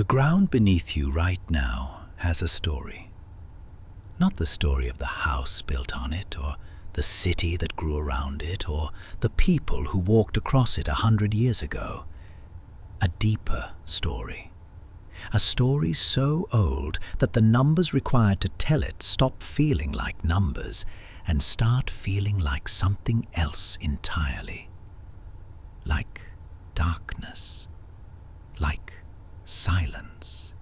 The ground beneath you right now has a story. Not the story of the house built on it, or the city that grew around it, or the people who walked across it 100 years ago. A deeper story. A story so old that the numbers required to tell it stop feeling like numbers and start feeling like something else entirely. Like darkness. Like silence.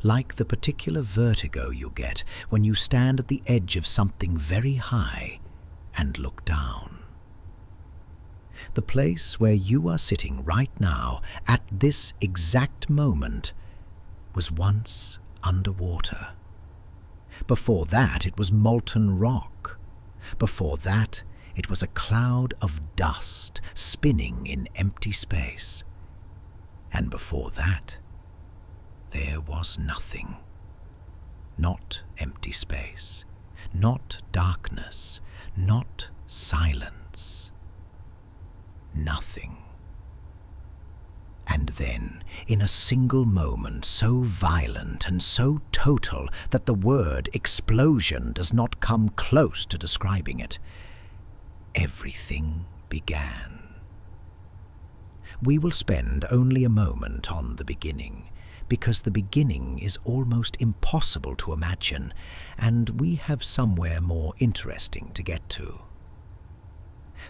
Like the particular vertigo you get when you stand at the edge of something very high and look down. The place where you are sitting right now, at this exact moment, was once underwater. Before that, it was molten rock. Before that, it was a cloud of dust spinning in empty space. And before that, there was nothing. Not empty space, not darkness, not silence. Nothing. And then, in a single moment so violent and so total that the word explosion does not come close to describing it, everything began. We will spend only a moment on the beginning, because the beginning is almost impossible to imagine, and we have somewhere more interesting to get to.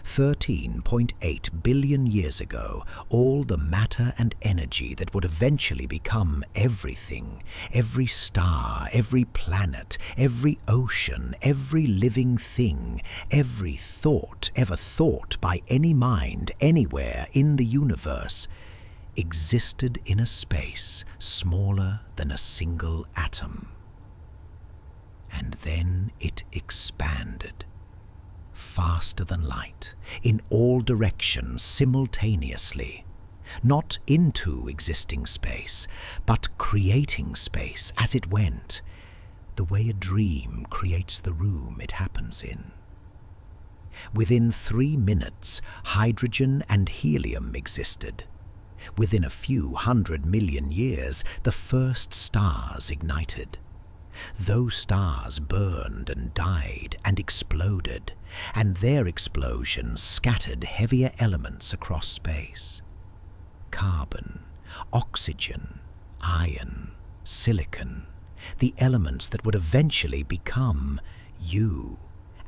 13.8 billion years ago, all the matter and energy that would eventually become everything, every star, every planet, every ocean, every living thing, every thought ever thought by any mind anywhere in the universe, existed in a space smaller than a single atom. And then it expanded. Faster than light, in all directions simultaneously, not into existing space, but creating space as it went, the way a dream creates the room it happens in. Within 3 minutes, hydrogen and helium existed. Within a few 100 million years, the first stars ignited. Those stars burned and died and exploded, and their explosions scattered heavier elements across space. Carbon, oxygen, iron, silicon, the elements that would eventually become you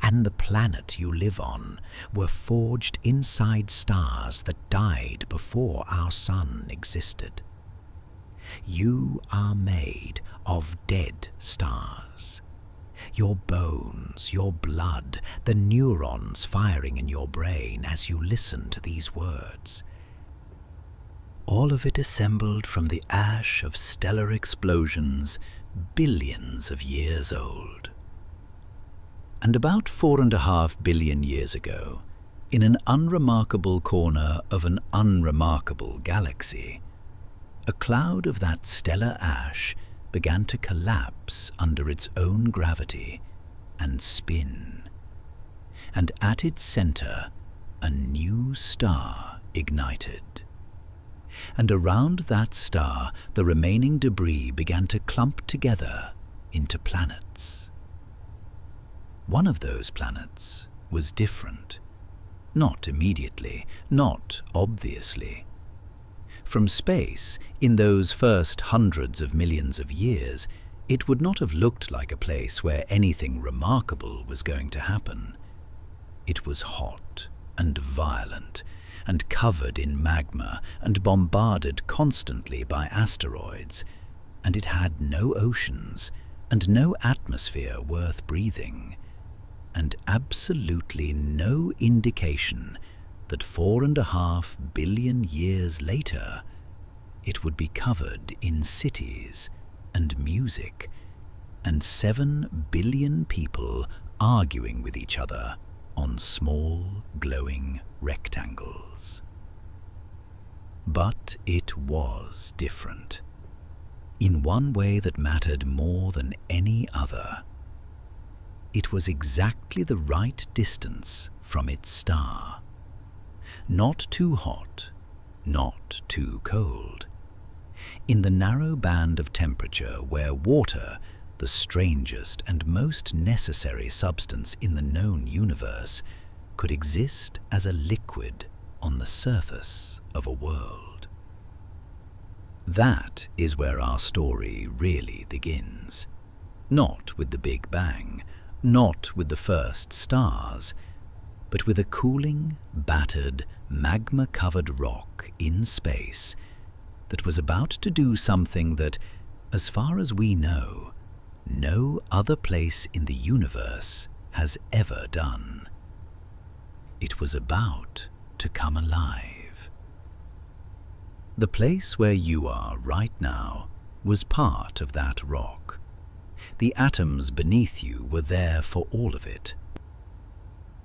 and the planet you live on, were forged inside stars that died before our sun existed. You are made of dead stars. Your bones, your blood, the neurons firing in your brain as you listen to these words. All of it assembled from the ash of stellar explosions billions of years old. And about 4.5 billion years ago, in an unremarkable corner of an unremarkable galaxy, a cloud of that stellar ash began to collapse under its own gravity and spin. And at its center, a new star ignited. And around that star, the remaining debris began to clump together into planets. One of those planets was different. Not immediately, not obviously. From space, in those first hundreds of millions of years, it would not have looked like a place where anything remarkable was going to happen. It was hot and violent, and covered in magma, and bombarded constantly by asteroids, and it had no oceans, and no atmosphere worth breathing, and absolutely no indication that 4.5 billion years later, it would be covered in cities and music, and 7 billion people arguing with each other on small, glowing rectangles. But it was different, in one way that mattered more than any other. It was exactly the right distance from its star. Not too hot, not too cold. in the narrow band of temperature where water, the strangest and most necessary substance in the known universe, could exist as a liquid on the surface of a world. That is where our story really begins. Not with the Big Bang, not with the first stars, but with a cooling, battered, magma-covered rock in space that was about to do something that, as far as we know, no other place in the universe has ever done. It was about to come alive. The place where you are right now was part of that rock. The atoms beneath you were there for all of it.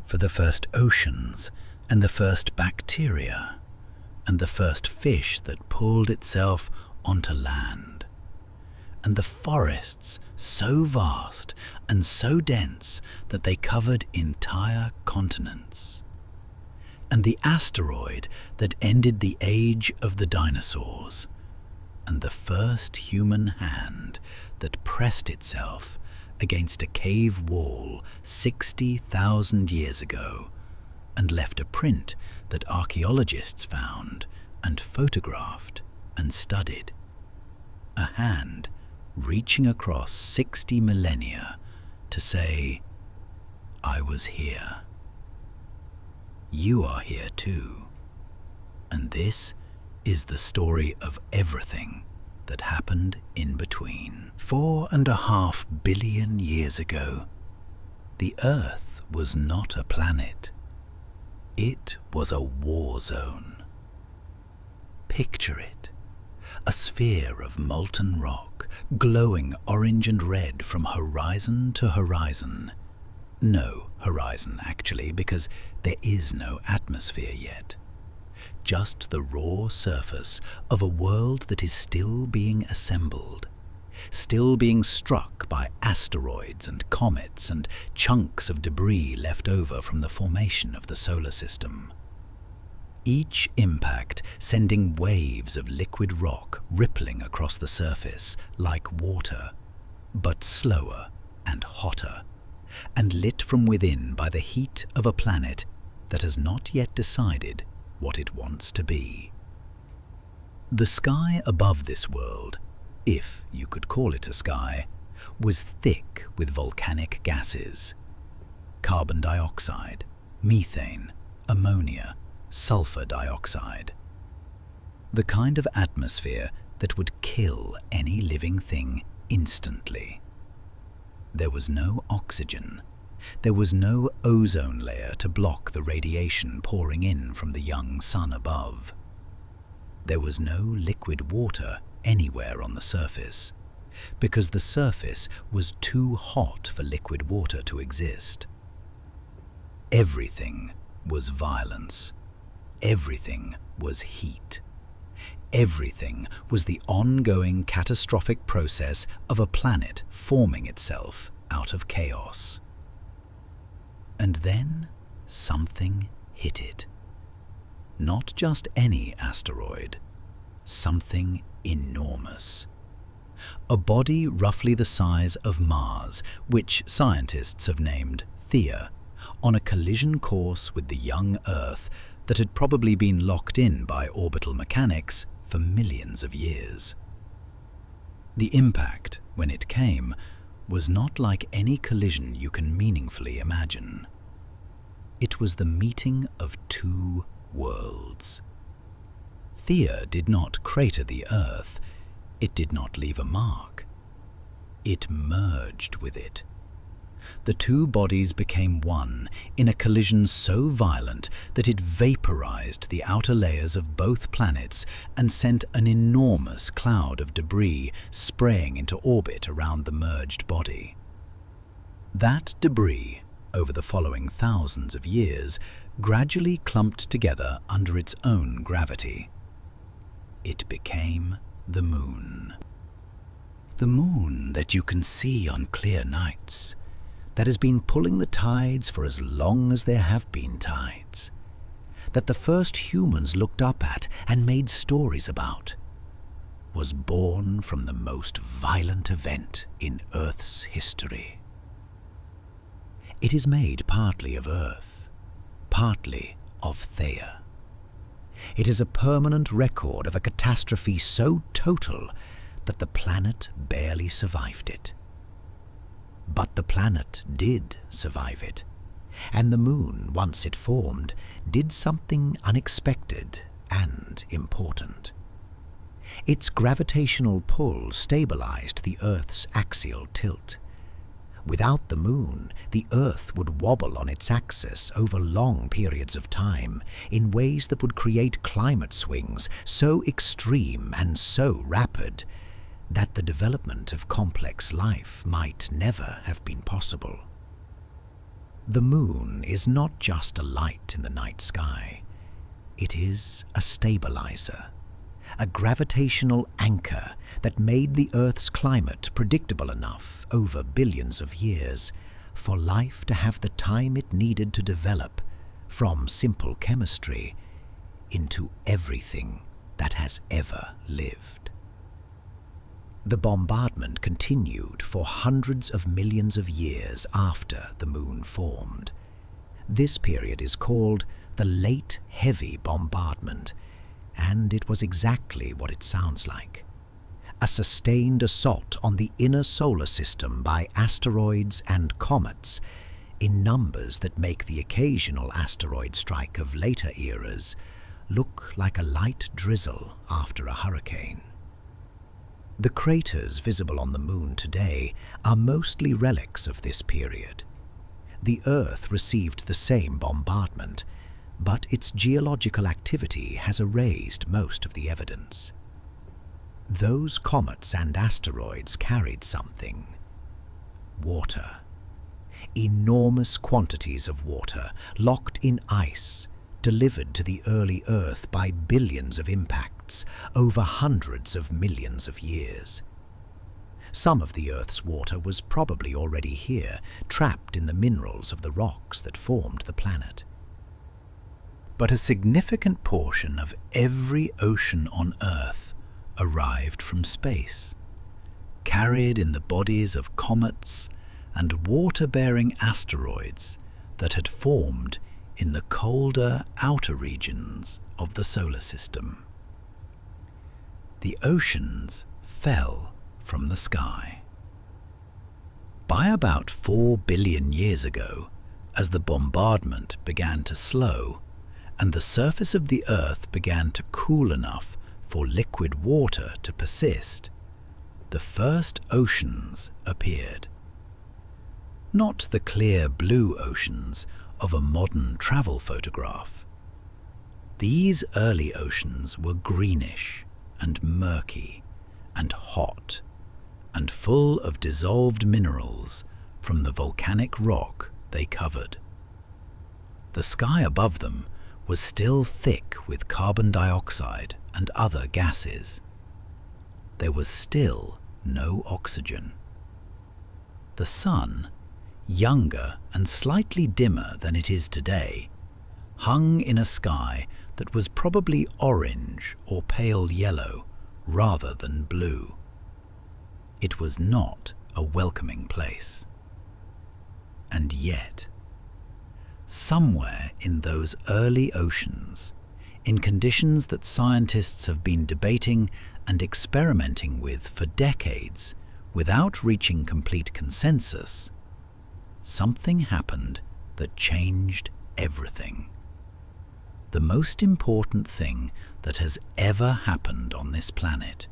For the first oceans, and the first bacteria, and the first fish that pulled itself onto land, and the forests so vast and so dense that they covered entire continents, and the asteroid that ended the age of the dinosaurs, and the first human hand that pressed itself against a cave wall 60,000 years ago and left a print that archaeologists found and photographed and studied. A hand reaching across 60 millennia to say, I was here. You are here too. And this is the story of everything that happened in between. 4.5 billion years ago, the Earth was not a planet. It was a war zone. Picture it, a sphere of molten rock, glowing orange and red from horizon to horizon. No horizon, actually, because there is no atmosphere yet. Just the raw surface of a world that is still being assembled, still being struck by asteroids and comets and chunks of debris left over from the formation of the solar system. Each impact sending waves of liquid rock rippling across the surface like water, but slower and hotter, and lit from within by the heat of a planet that has not yet decided what it wants to be. The sky above this world, if you could call it a sky, was thick with volcanic gases. Carbon dioxide, methane, ammonia, sulfur dioxide. The kind of atmosphere that would kill any living thing instantly. There was no oxygen. There was no ozone layer to block the radiation pouring in from the young sun above. There was no liquid water anywhere on the surface, because the surface was too hot for liquid water to exist. Everything was violence. Everything was heat. Everything was the ongoing catastrophic process of a planet forming itself out of chaos. And then something hit it. Not just any asteroid, something enormous. A body roughly the size of Mars, which scientists have named Theia, on a collision course with the young Earth that had probably been locked in by orbital mechanics for millions of years. The impact, when it came, was not like any collision you can meaningfully imagine. It was the meeting of two worlds. Theia did not crater the Earth. It did not leave a mark. It merged with it. The two bodies became one in a collision so violent that it vaporized the outer layers of both planets and sent an enormous cloud of debris spraying into orbit around the merged body. That debris, over the following thousands of years, gradually clumped together under its own gravity. It became the moon. The moon that you can see on clear nights, that has been pulling the tides for as long as there have been tides, that the first humans looked up at and made stories about. was born from the most violent event in Earth's history. It is made partly of Earth, partly of Theia. It is a permanent record of a catastrophe so total that the planet barely survived it. But the planet did survive it, and the moon, once it formed, did something unexpected and important. Its gravitational pull stabilized the Earth's axial tilt. Without the moon, the Earth would wobble on its axis over long periods of time in ways that would create climate swings so extreme and so rapid that the development of complex life might never have been possible. The moon is not just a light in the night sky. It is a stabilizer, a gravitational anchor that made the Earth's climate predictable enough over billions of years for life to have the time it needed to develop from simple chemistry into everything that has ever lived. The bombardment continued for hundreds of millions of years after the moon formed. This period is called the Late Heavy Bombardment, and it was exactly what it sounds like. A sustained assault on the inner solar system by asteroids and comets in numbers that make the occasional asteroid strike of later eras look like a light drizzle after a hurricane. The craters visible on the moon today are mostly relics of this period. The Earth received the same bombardment, but its geological activity has erased most of the evidence. Those comets and asteroids carried something: water. Enormous quantities of water, locked in ice, delivered to the early Earth by billions of impacts over hundreds of millions of years. Some of the Earth's water was probably already here, trapped in the minerals of the rocks that formed the planet. But a significant portion of every ocean on Earth arrived from space, carried in the bodies of comets and water-bearing asteroids that had formed in the colder outer regions of the solar system. The oceans fell from the sky. By about 4 billion years ago, as the bombardment began to slow and the surface of the Earth began to cool enough for liquid water to persist, the first oceans appeared. Not the clear blue oceans of a modern travel photograph. These early oceans were greenish and murky and hot and full of dissolved minerals from the volcanic rock they covered. The sky above them was still thick with carbon dioxide and other gases. There was still no oxygen. The sun, younger and slightly dimmer than it is today, hung in a sky that was probably orange or pale yellow rather than blue. It was not a welcoming place. And yet, somewhere in those early oceans, in conditions that scientists have been debating and experimenting with for decades without reaching complete consensus, something happened that changed everything. The most important thing that has ever happened on this planet.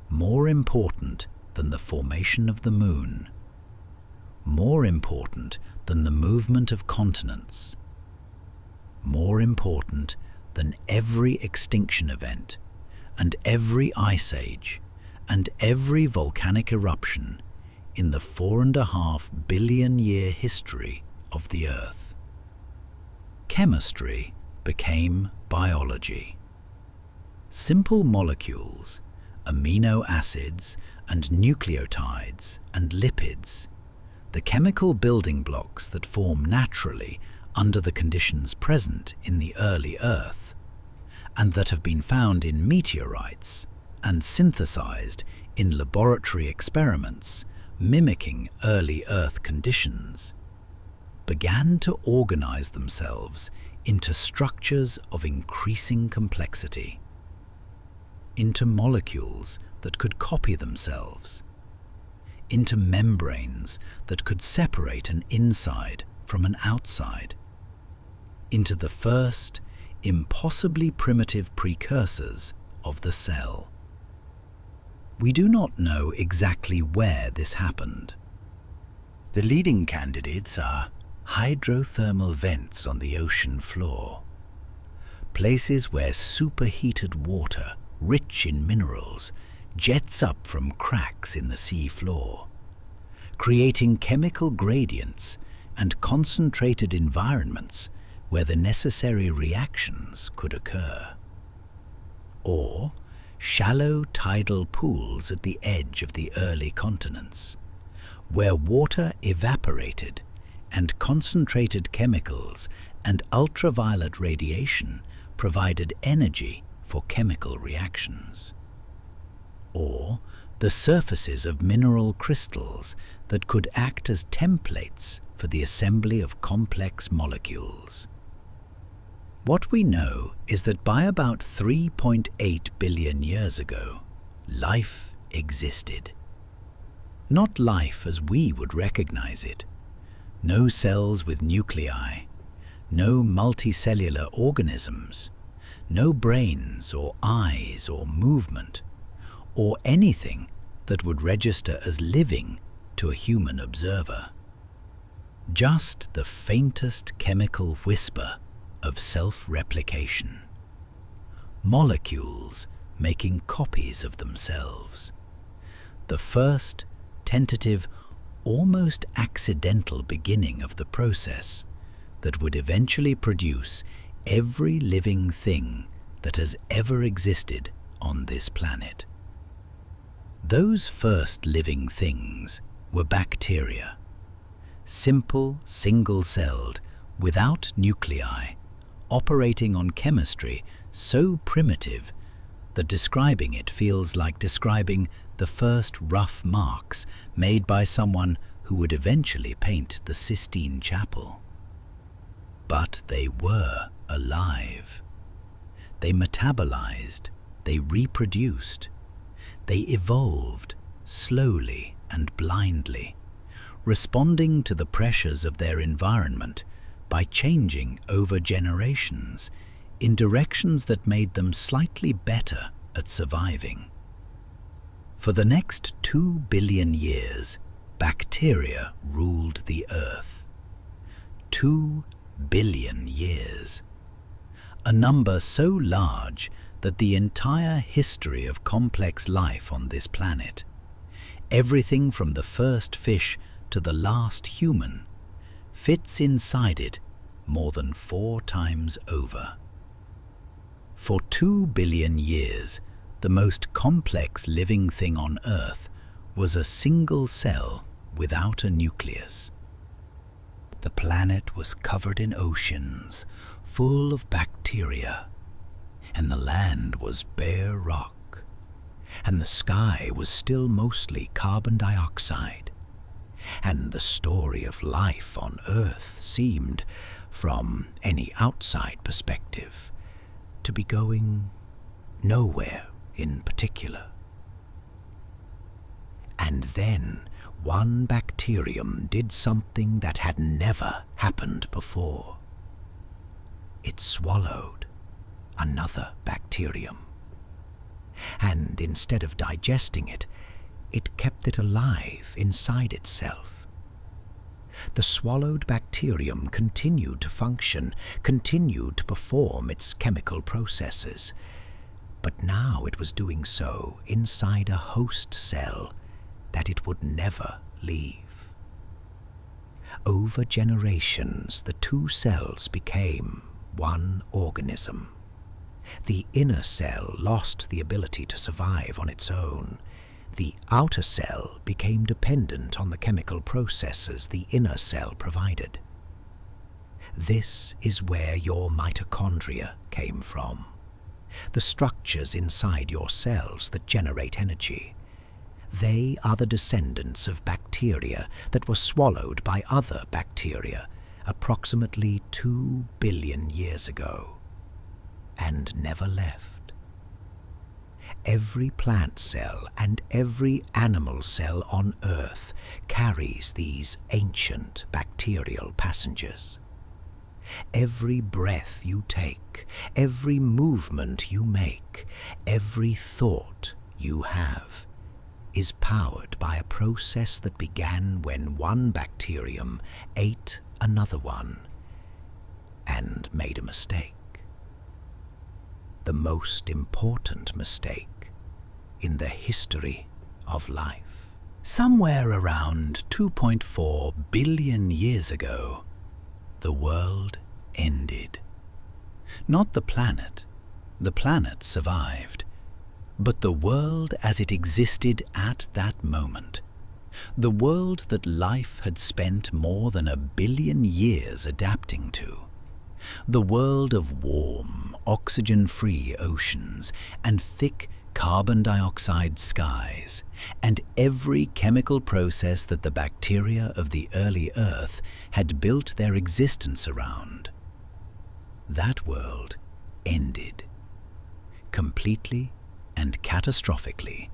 More important than the formation of the moon. More important than the movement of continents. More important than every extinction event and every ice age and every volcanic eruption in the 4.5 billion year history of the Earth. Chemistry became biology. Simple molecules, amino acids and nucleotides and lipids, the chemical building blocks that form naturally under the conditions present in the early Earth, and that have been found in meteorites and synthesized in laboratory experiments mimicking early Earth conditions, began to organize themselves into structures of increasing complexity, into molecules that could copy themselves, into membranes that could separate an inside from an outside, into the first, impossibly primitive precursors of the cell. We do not know exactly where this happened. The leading candidates are hydrothermal vents on the ocean floor, places where superheated water, rich in minerals, jets up from cracks in the sea floor, creating chemical gradients and concentrated environments where the necessary reactions could occur. Or shallow tidal pools at the edge of the early continents, where water evaporated and concentrated chemicals and ultraviolet radiation provided energy for chemical reactions. Or the surfaces of mineral crystals that could act as templates for the assembly of complex molecules. What we know is that by about 3.8 billion years ago, life existed. Not life as we would recognize it. No cells with nuclei, no multicellular organisms, no brains or eyes or movement, or anything that would register as living to a human observer. Just the faintest chemical whisper of self-replication. Molecules making copies of themselves. The first tentative, almost accidental beginning of the process that would eventually produce every living thing that has ever existed on this planet. Those first living things were bacteria, simple, single-celled, without nuclei, operating on chemistry so primitive that describing it feels like describing the first rough marks made by someone who would eventually paint the Sistine Chapel. But they were alive. They metabolized, they reproduced, they evolved slowly and blindly, responding to the pressures of their environment by changing over generations in directions that made them slightly better at surviving. For the next 2 billion years, bacteria ruled the Earth. 2 billion years. A number so large that the entire history of complex life on this planet, everything from the first fish to the last human, fits inside it more than 4 times over. For 2 billion years, the most complex living thing on Earth was a single cell without a nucleus. The planet was covered in oceans, full of bacteria, and the land was bare rock, and the sky was still mostly carbon dioxide. And the story of life on Earth seemed, from any outside perspective, to be going nowhere in particular. And then one bacterium did something that had never happened before. It swallowed another bacterium. And instead of digesting it, it kept it alive inside itself. The swallowed bacterium continued to function, continued to perform its chemical processes, but now it was doing so inside a host cell that it would never leave. Over generations, the 2 cells became one organism. The inner cell lost the ability to survive on its own. The outer cell became dependent on the chemical processes the inner cell provided. This is where your mitochondria came from. the structures inside your cells that generate energy. They are the descendants of bacteria that were swallowed by other bacteria approximately 2 billion years ago and never left. Every plant cell and every animal cell on Earth carries these ancient bacterial passengers. Every breath you take, every movement you make, every thought you have is powered by a process that began when one bacterium ate another one and made a mistake. The most important mistake in the history of life. Somewhere around 2.4 billion years ago, the world ended. Not the planet survived, but the world as it existed at that moment. The world that life had spent more than 1 billion years adapting to. The world of warm, oxygen-free oceans and thick carbon dioxide skies, and every chemical process that the bacteria of the early Earth had built their existence around. That world ended, completely and catastrophically,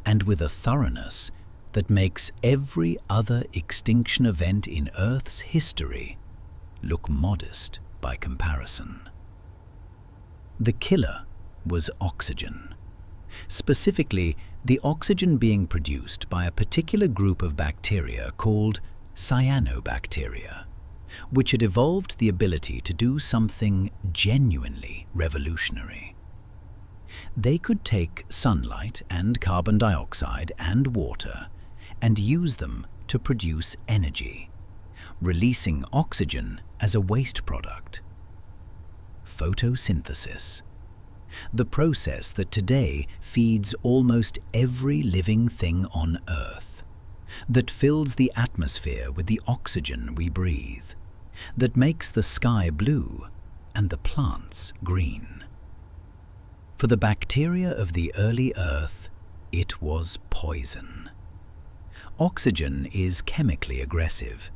and with a thoroughness that makes every other extinction event in Earth's history look modest by comparison. The killer was oxygen. Specifically, the oxygen being produced by a particular group of bacteria called cyanobacteria, which had evolved the ability to do something genuinely revolutionary. They could take sunlight and carbon dioxide and water and use them to produce energy, releasing oxygen as a waste product. Photosynthesis, the process that today feeds almost every living thing on Earth, that fills the atmosphere with the oxygen we breathe, that makes the sky blue and the plants green. For the bacteria of the early Earth, it was poison. Oxygen is chemically aggressive.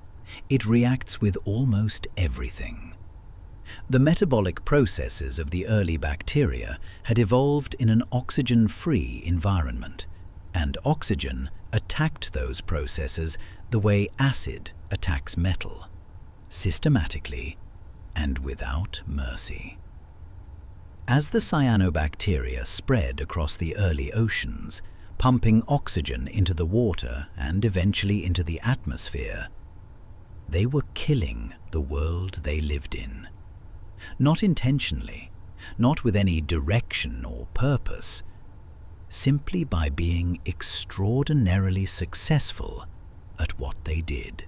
It reacts with almost everything. The metabolic processes of the early bacteria had evolved in an oxygen-free environment, and oxygen attacked those processes the way acid attacks metal, systematically and without mercy. As the cyanobacteria spread across the early oceans, pumping oxygen into the water and eventually into the atmosphere, they were killing the world they lived in. Not intentionally, not with any direction or purpose, simply by being extraordinarily successful at what they did.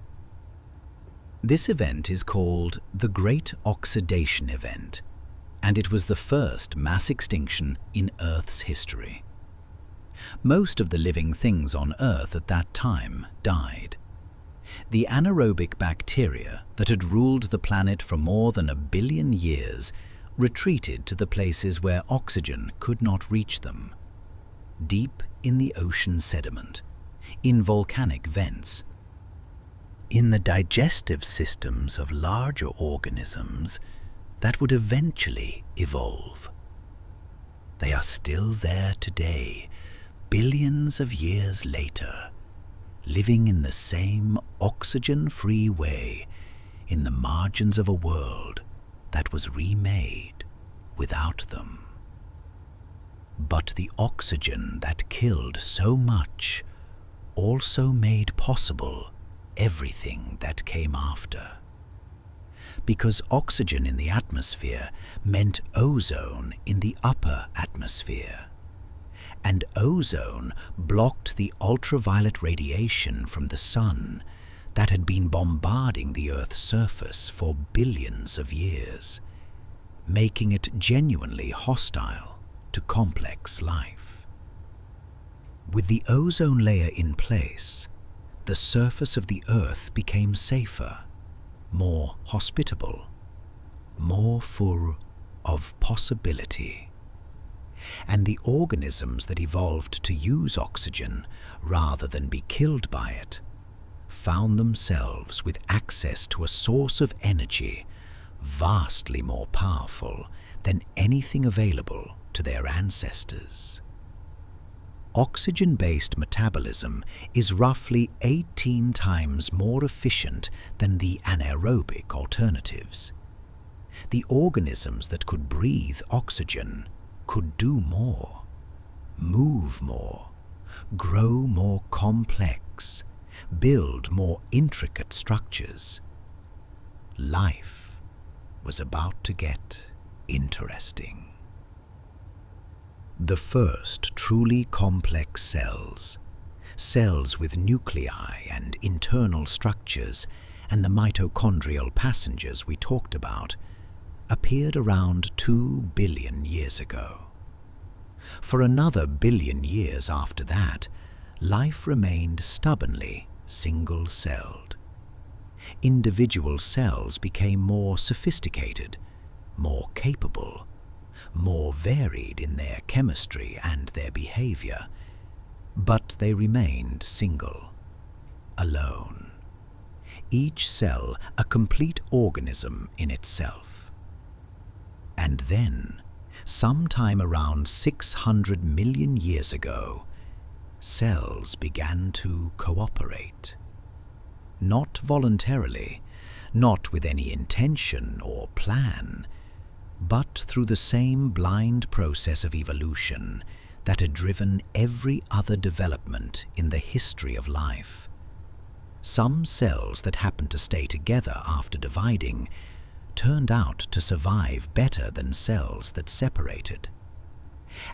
This event is called the Great Oxidation Event, and it was the first mass extinction in Earth's history. Most of the living things on Earth at that time died. The anaerobic bacteria that had ruled the planet for more than 1 billion years retreated to the places where oxygen could not reach them. Deep in the ocean sediment, in volcanic vents, in the digestive systems of larger organisms that would eventually evolve. They are still there today, billions of years later, living in the same oxygen-free way in the margins of a world that was remade without them. But the oxygen that killed so much also made possible everything that came after. Because oxygen in the atmosphere meant ozone in the upper atmosphere. And ozone blocked the ultraviolet radiation from the sun that had been bombarding the Earth's surface for billions of years, making it genuinely hostile to complex life. With the ozone layer in place, the surface of the Earth became safer, more hospitable, more full of possibility. And the organisms that evolved to use oxygen rather than be killed by it found themselves with access to a source of energy vastly more powerful than anything available to their ancestors. Oxygen-based metabolism is roughly 18 times more efficient than the anaerobic alternatives. The organisms that could breathe oxygen could do more, move more, grow more complex, build more intricate structures. Life was about to get interesting. The first truly complex cells, cells with nuclei and internal structures and the mitochondrial passengers we talked about, appeared around 2 billion years ago. For another billion years after that, life remained stubbornly single-celled. Individual cells became more sophisticated, more capable, more varied in their chemistry and their behavior, but they remained single, alone. Each cell a complete organism in itself. And then, sometime around 600 million years ago, cells began to cooperate. Not voluntarily, not with any intention or plan, but through the same blind process of evolution that had driven every other development in the history of life. Some cells that happened to stay together after dividing turned out to survive better than cells that separated.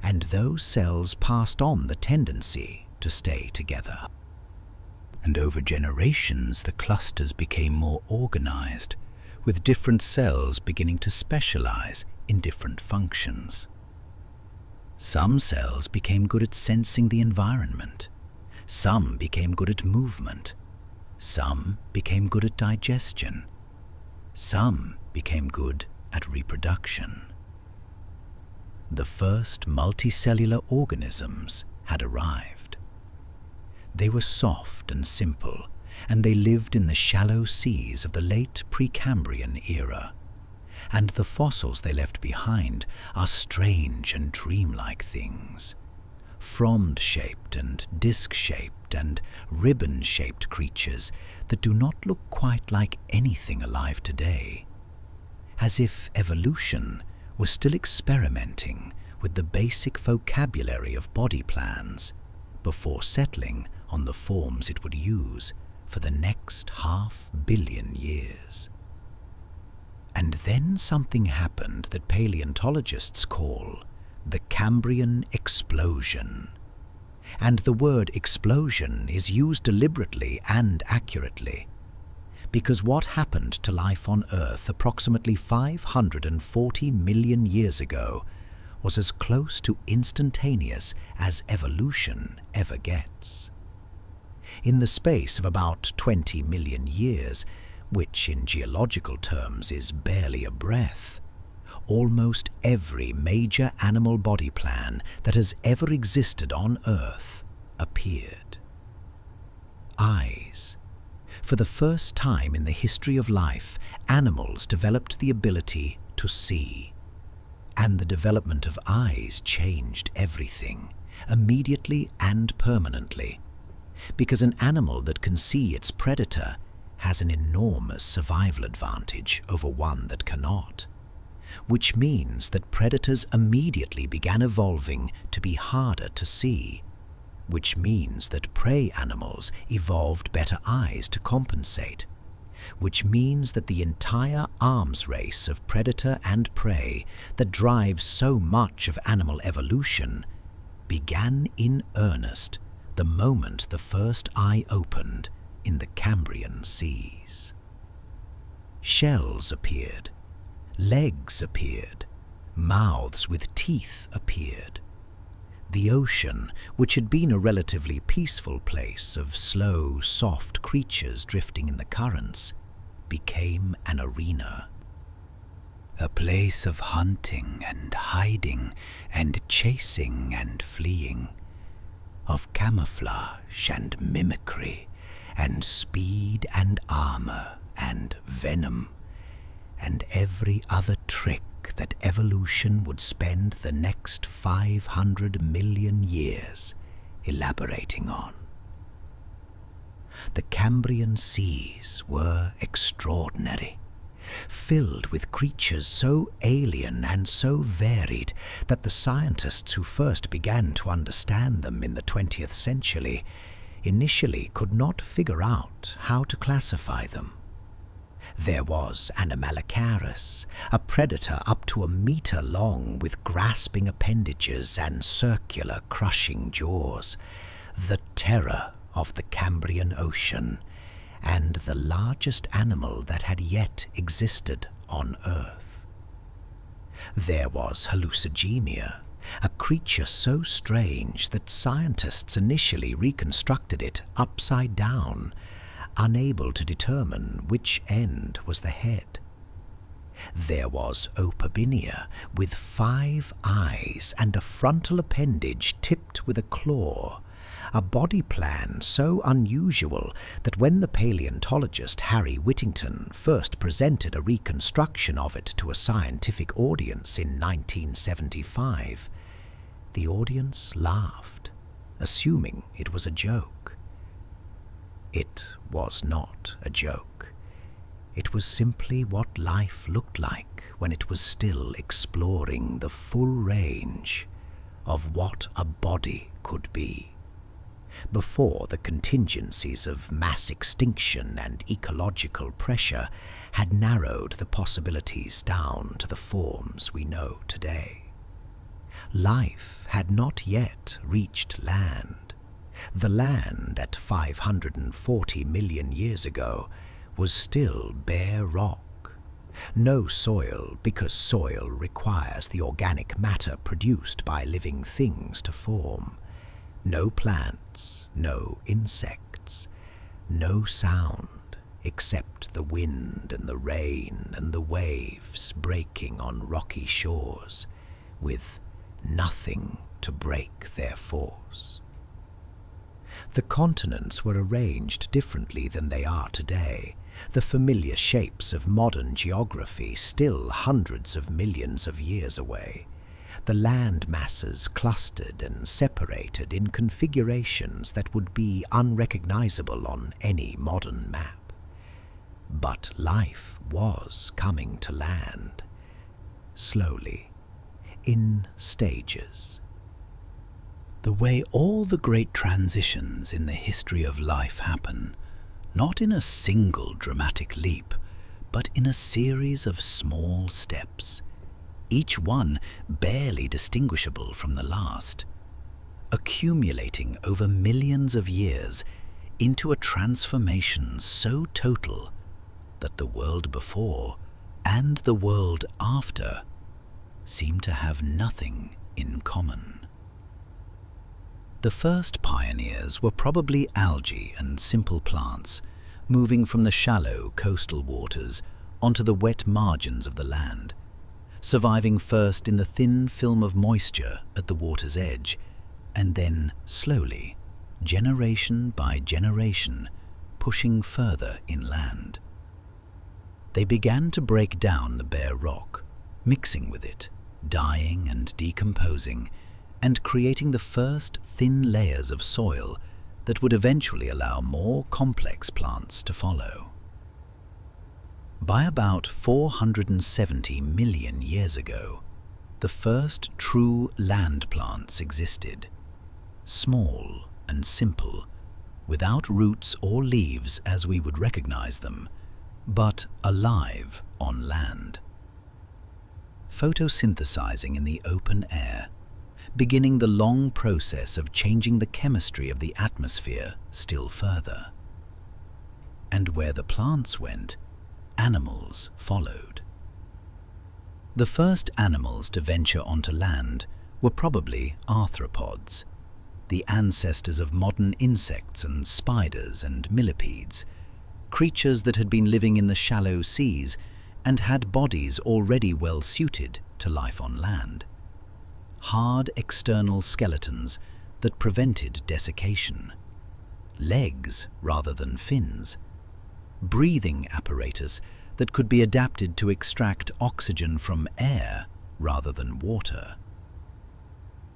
And those cells passed on the tendency to stay together. And over generations, the clusters became more organized, with different cells beginning to specialize in different functions. Some cells became good at sensing the environment. Some became good at movement. Some became good at digestion. Some became good at reproduction. The first multicellular organisms had arrived. They were soft and simple, and they lived in the shallow seas of the late Precambrian era. And the fossils they left behind are strange and dreamlike things. Frond-shaped and disc-shaped and ribbon-shaped creatures that do not look quite like anything alive today. As if evolution was still experimenting with the basic vocabulary of body plans before settling on the forms it would use for the next 500 million years. And then something happened that paleontologists call the Cambrian explosion. And the word explosion is used deliberately and accurately, because what happened to life on Earth approximately 540 million years ago was as close to instantaneous as evolution ever gets. In the space of about 20 million years, which in geological terms is barely a breath, almost every major animal body plan that has ever existed on Earth appeared. Eyes. For the first time in the history of life, animals developed the ability to see. And the development of eyes changed everything, immediately and permanently, because an animal that can see its predator has an enormous survival advantage over one that cannot, which means that predators immediately began evolving to be harder to see, which means that prey animals evolved better eyes to compensate, which means that the entire arms race of predator and prey that drives so much of animal evolution began in earnest the moment the first eye opened in the Cambrian seas. Shells appeared, legs appeared, mouths with teeth appeared. The ocean, which had been a relatively peaceful place of slow, soft creatures drifting in the currents, became an arena. a place of hunting and hiding and chasing and fleeing, of camouflage and mimicry and speed and armor and venom and every other trick that evolution would spend the next 500 million years elaborating on. The Cambrian seas were extraordinary, filled with creatures so alien and so varied that the scientists who first began to understand them in the 20th century initially could not figure out how to classify them. There was Anomalocaris, a predator up to a meter long with grasping appendages and circular crushing jaws, the terror of the Cambrian Ocean, and the largest animal that had yet existed on Earth. There was Hallucigenia, a creature so strange that scientists initially reconstructed it upside down, unable to determine which end was the head. There was Opabinia, with 5 eyes and a frontal appendage tipped with a claw, a body plan so unusual that when the paleontologist Harry Whittington first presented a reconstruction of it to a scientific audience in 1975, the audience laughed, assuming it was a joke. It was not a joke. It was simply what life looked like when it was still exploring the full range of what a body could be, before the contingencies of mass extinction and ecological pressure had narrowed the possibilities down to the forms we know today. Life had not yet reached land. The land at 540 million years ago was still bare rock. No soil, because soil requires the organic matter produced by living things to form. No plants, no insects, no sound except the wind and the rain and the waves breaking on rocky shores, with nothing to break their force. The continents were arranged differently than they are today, the familiar shapes of modern geography still hundreds of millions of years away. The land masses clustered and separated in configurations that would be unrecognizable on any modern map. But life was coming to land, slowly, in stages. The way all the great transitions in the history of life happen, not in a single dramatic leap, but in a series of small steps, each one barely distinguishable from the last, accumulating over millions of years into a transformation so total that the world before and the world after seem to have nothing in common. The first pioneers were probably algae and simple plants, moving from the shallow coastal waters onto the wet margins of the land, surviving first in the thin film of moisture at the water's edge, and then slowly, generation by generation, pushing further inland. They began to break down the bare rock, mixing with it, dying and decomposing, and creating the first thin layers of soil that would eventually allow more complex plants to follow. By about 470 million years ago, the first true land plants existed, small and simple, without roots or leaves as we would recognize them, but alive on land. Photosynthesizing in the open air, beginning the long process of changing the chemistry of the atmosphere still further. And where the plants went, animals followed. The first animals to venture onto land were probably arthropods, the ancestors of modern insects and spiders and millipedes, creatures that had been living in the shallow seas and had bodies already well suited to life on land. Hard external skeletons that prevented desiccation, legs rather than fins, breathing apparatus that could be adapted to extract oxygen from air rather than water.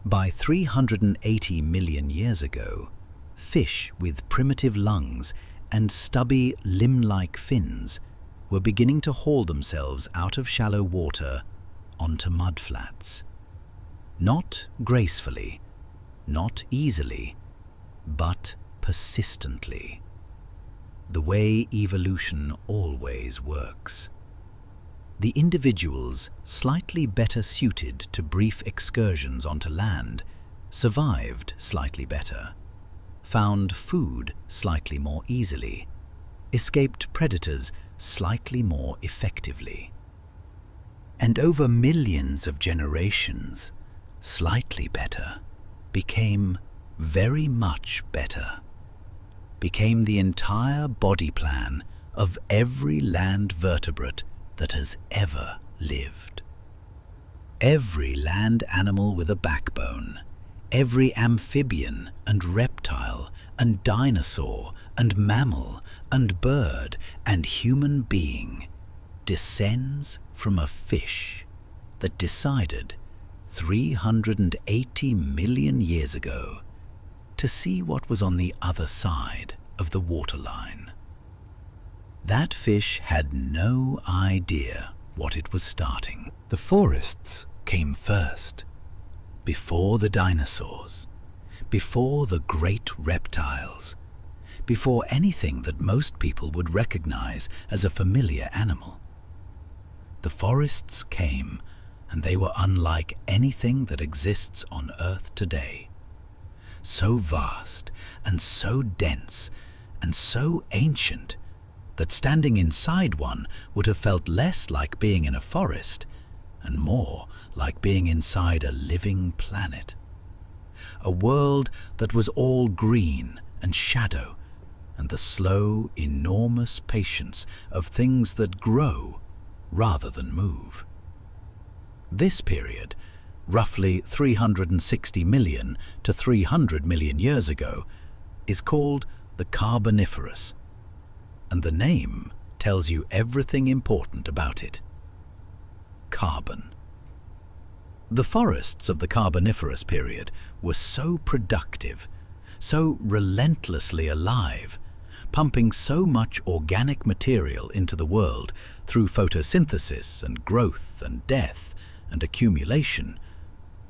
By 380 million years ago, fish with primitive lungs and stubby limb-like fins were beginning to haul themselves out of shallow water onto mudflats. Not gracefully, not easily, but persistently. The way evolution always works. The individuals slightly better suited to brief excursions onto land survived slightly better, found food slightly more easily, escaped predators slightly more effectively. And over millions of generations, slightly better became very much better, became the entire body plan of every land vertebrate that has ever lived. Every land animal with a backbone, every amphibian and reptile and dinosaur and mammal and bird and human being descends from a fish that decided 380 million years ago to see what was on the other side of the waterline. That fish had no idea what it was starting. The forests came first, before the dinosaurs, before the great reptiles, before anything that most people would recognize as a familiar animal. The forests came, and they were unlike anything that exists on Earth today. So vast and so dense and so ancient that standing inside one would have felt less like being in a forest and more like being inside a living planet. A world that was all green and shadow and the slow, enormous patience of things that grow rather than move. This period, roughly 360 million to 300 million years ago, is called the Carboniferous, and the name tells you everything important about it. Carbon. The forests of the Carboniferous period were so productive, so relentlessly alive, pumping so much organic material into the world through photosynthesis and growth and death and accumulation,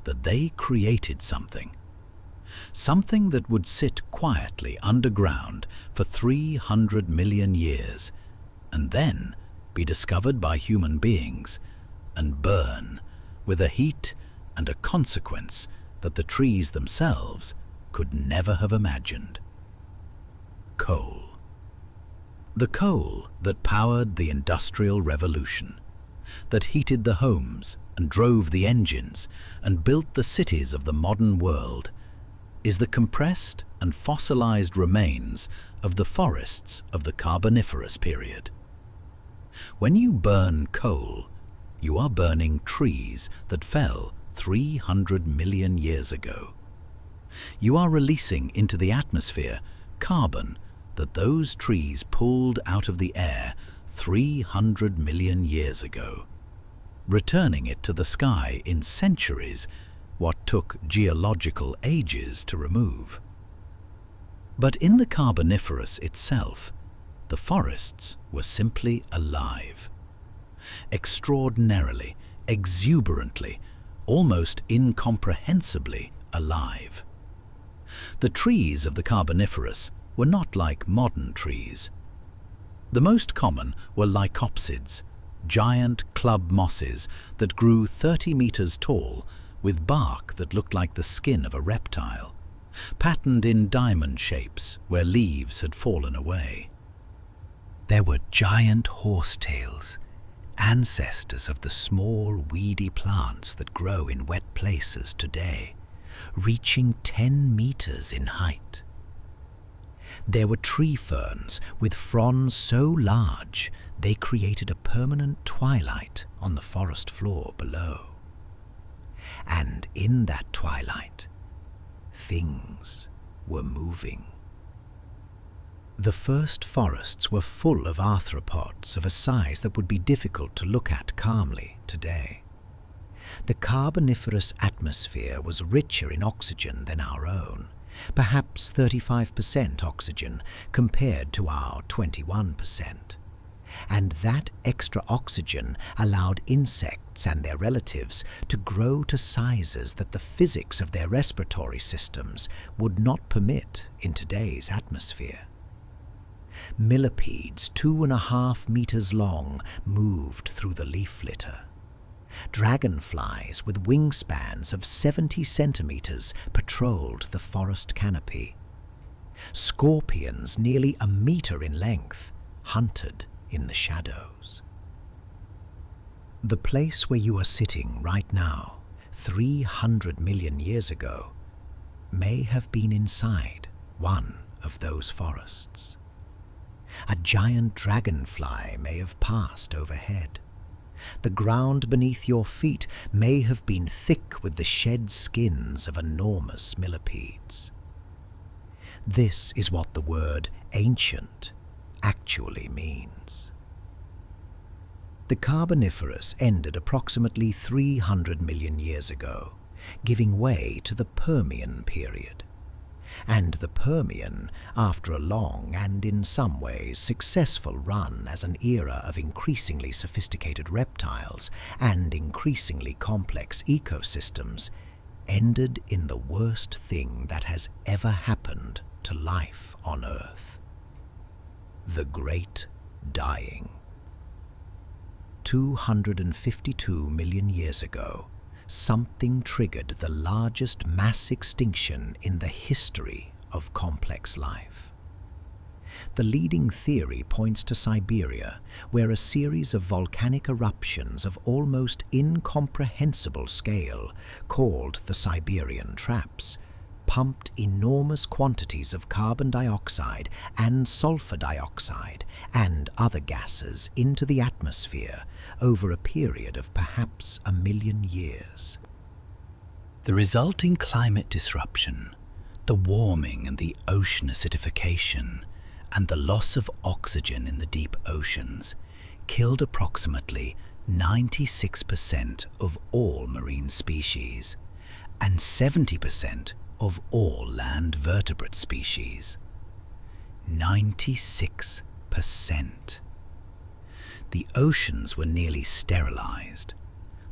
that they created something that would sit quietly underground for 300 million years and then be discovered by human beings and burn with a heat and a consequence that the trees themselves could never have imagined. Coal. The coal that powered the Industrial Revolution, that heated the homes and drove the engines and built the cities of the modern world, is the compressed and fossilized remains of the forests of the Carboniferous period. When you burn coal, you are burning trees that fell 300 million years ago. You are releasing into the atmosphere carbon that those trees pulled out of the air 300 million years ago, returning it to the sky in centuries what took geological ages to remove. But in the Carboniferous itself, the forests were simply alive. Extraordinarily, exuberantly, almost incomprehensibly alive. The trees of the Carboniferous were not like modern trees. The most common were lycopsids, giant club mosses that grew 30 meters tall with bark that looked like the skin of a reptile, patterned in diamond shapes where leaves had fallen away. There were giant horsetails, ancestors of the small weedy plants that grow in wet places today, reaching 10 meters in height. There were tree ferns with fronds so large they created a permanent twilight on the forest floor below. And in that twilight, things were moving. The first forests were full of arthropods of a size that would be difficult to look at calmly today. The Carboniferous atmosphere was richer in oxygen than our own, perhaps 35% oxygen compared to our 21%. And that extra oxygen allowed insects and their relatives to grow to sizes that the physics of their respiratory systems would not permit in today's atmosphere. Millipedes 2.5 meters long moved through the leaf litter. Dragonflies with wingspans of 70 centimeters patrolled the forest canopy. Scorpions nearly a meter in length hunted in the shadows. The place where you are sitting right now, 300 million years ago, may have been inside one of those forests. A giant dragonfly may have passed overhead. The ground beneath your feet may have been thick with the shed skins of enormous millipedes. This is what the word ancient actually means. The Carboniferous ended approximately 300 million years ago, giving way to the Permian period. And the Permian, after a long and in some ways successful run as an era of increasingly sophisticated reptiles and increasingly complex ecosystems, ended in the worst thing that has ever happened to life on Earth: the Great Dying. 252 million years ago, something triggered the largest mass extinction in the history of complex life. The leading theory points to Siberia, where a series of volcanic eruptions of almost incomprehensible scale, called the Siberian Traps, pumped enormous quantities of carbon dioxide and sulfur dioxide and other gases into the atmosphere over a period of perhaps 1 million years. The resulting climate disruption, the warming and the ocean acidification, and the loss of oxygen in the deep oceans killed approximately 96% of all marine species and 70% of all land vertebrate species. 96%. The oceans were nearly sterilized.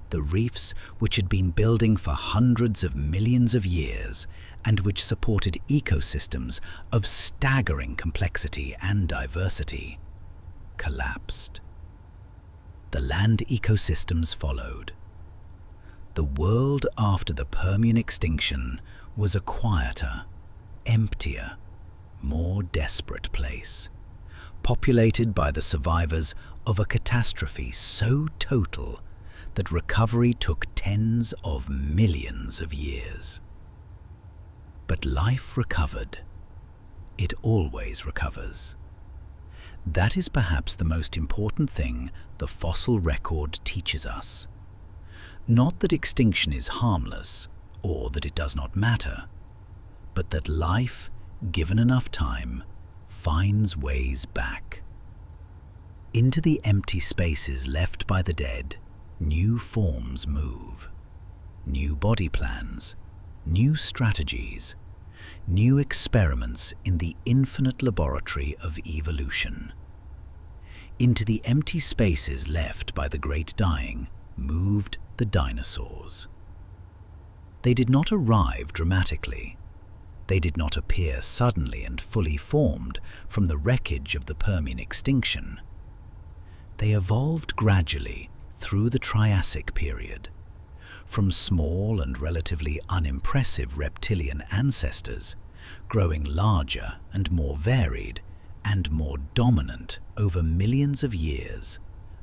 The reefs, which had been building for hundreds of millions of years and which supported ecosystems of staggering complexity and diversity, collapsed. The land ecosystems followed. The world after the Permian extinction was a quieter, emptier, more desperate place, populated by the survivors of a catastrophe so total that recovery took tens of millions of years. But life recovered. It always recovers. That is perhaps the most important thing the fossil record teaches us. Not that extinction is harmless, or that it does not matter, but that life, given enough time, finds ways back. Into the empty spaces left by the dead, new forms move. New body plans, new strategies, new experiments in the infinite laboratory of evolution. Into the empty spaces left by the Great Dying moved the dinosaurs. They did not arrive dramatically. They did not appear suddenly and fully formed from the wreckage of the Permian extinction. They evolved gradually through the Triassic period, from small and relatively unimpressive reptilian ancestors, growing larger and more varied and more dominant over millions of years,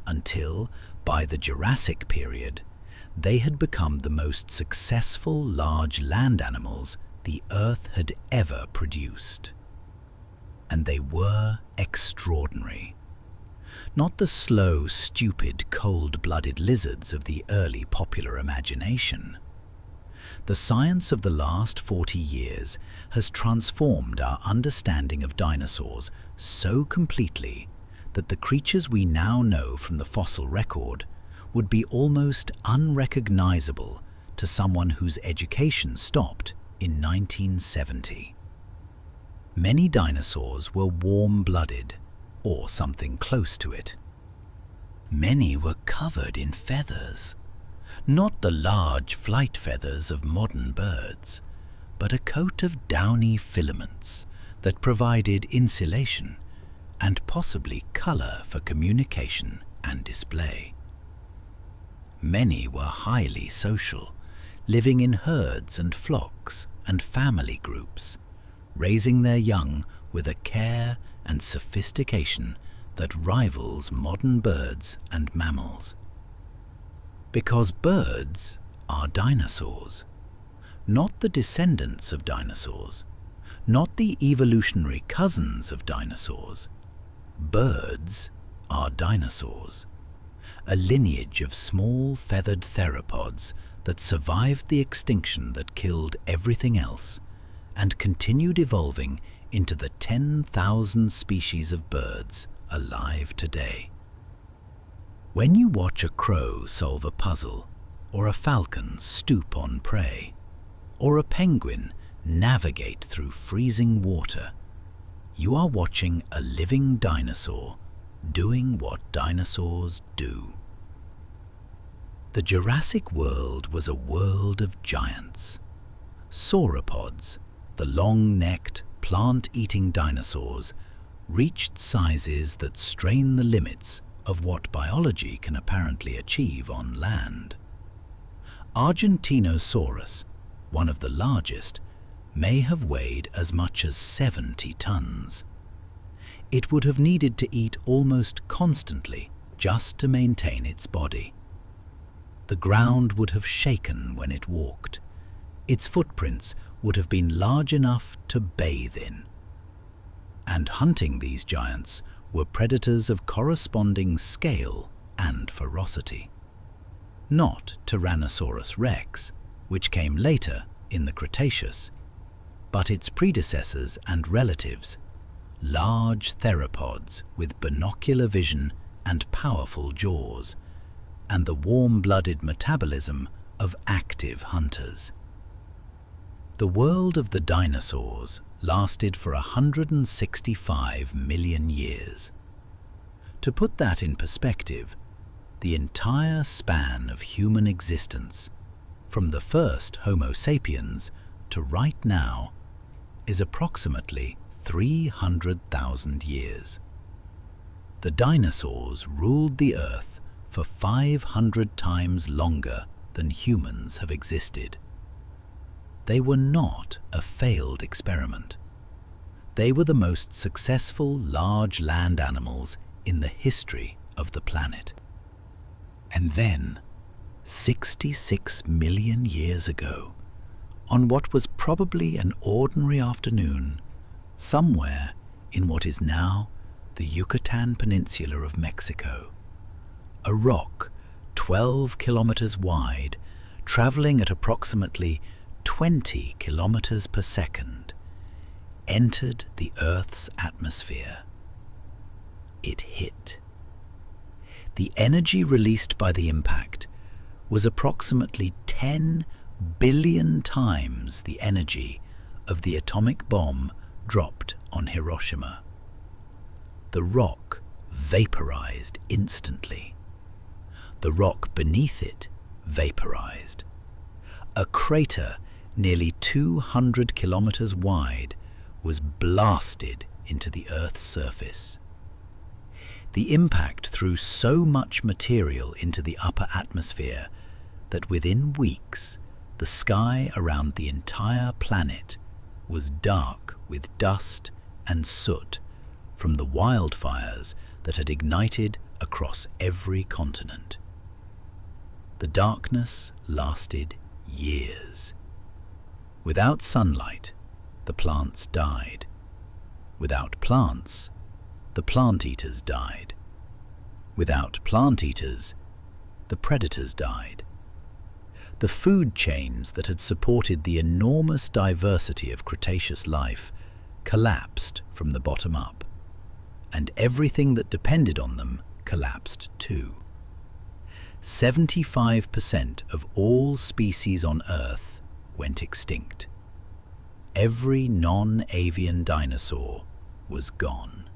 until, by the Jurassic period, they had become the most successful large land animals the Earth had ever produced. and they were extraordinary. Not the slow, stupid, cold-blooded lizards of the early popular imagination. The science of the last 40 years has transformed our understanding of dinosaurs so completely that the creatures we now know from the fossil record would be almost unrecognizable to someone whose education stopped in 1970. Many dinosaurs were warm-blooded, or something close to it. Many were covered in feathers, not the large flight feathers of modern birds, but a coat of downy filaments that provided insulation and possibly color for communication and display. Many were highly social, living in herds and flocks and family groups, raising their young with a care and sophistication that rivals modern birds and mammals. Because birds are dinosaurs, not the descendants of dinosaurs, not the evolutionary cousins of dinosaurs. Birds are dinosaurs, a lineage of small feathered theropods that survived the extinction that killed everything else and continued evolving into the 10,000 species of birds alive today. When you watch a crow solve a puzzle, or a falcon stoop on prey, or a penguin navigate through freezing water, you are watching a living dinosaur doing what dinosaurs do. The Jurassic world was a world of giants. Sauropods, the long-necked, plant-eating dinosaurs, reached sizes that strain the limits of what biology can apparently achieve on land. Argentinosaurus, one of the largest, may have weighed as much as 70 tons. It would have needed to eat almost constantly just to maintain its body. The ground would have shaken when it walked. Its footprints would have been large enough to bathe in. And hunting these giants were predators of corresponding scale and ferocity. Not Tyrannosaurus rex, which came later in the Cretaceous, but its predecessors and relatives, large theropods with binocular vision and powerful jaws, and the warm-blooded metabolism of active hunters. The world of the dinosaurs lasted for 165 million years. To put that in perspective, the entire span of human existence, from the first Homo sapiens to right now, is approximately 300,000 years. The dinosaurs ruled the Earth for 500 times longer than humans have existed. They were not a failed experiment. They were the most successful large land animals in the history of the planet. And then, 66 million years ago, on what was probably an ordinary afternoon, somewhere in what is now the Yucatan Peninsula of Mexico, a rock 12 kilometers wide, traveling at approximately 20 kilometers per second, entered the Earth's atmosphere. It hit. The energy released by the impact was approximately 10 billion times the energy of the atomic bomb dropped on Hiroshima. The rock vaporized instantly. The rock beneath it vaporized. A crater nearly 200 kilometers wide was blasted into the Earth's surface. The impact threw so much material into the upper atmosphere that within weeks, the sky around the entire planet was dark with dust and soot from the wildfires that had ignited across every continent. The darkness lasted years. Without sunlight, the plants died. Without plants, the plant-eaters died. Without plant-eaters, the predators died. The food chains that had supported the enormous diversity of Cretaceous life collapsed from the bottom up, and everything that depended on them collapsed too. 75% of all species on Earth went extinct. Every non-avian dinosaur was gone.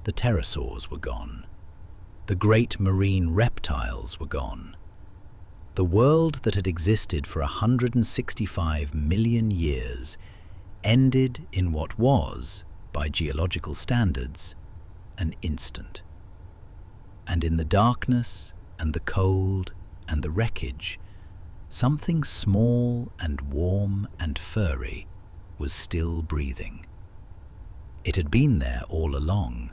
The pterosaurs were gone. The great marine reptiles were gone. The world that had existed for 165 million years ended in what was, by geological standards, an instant. And in the darkness and the cold and the wreckage, something small and warm and furry was still breathing. It had been there all along,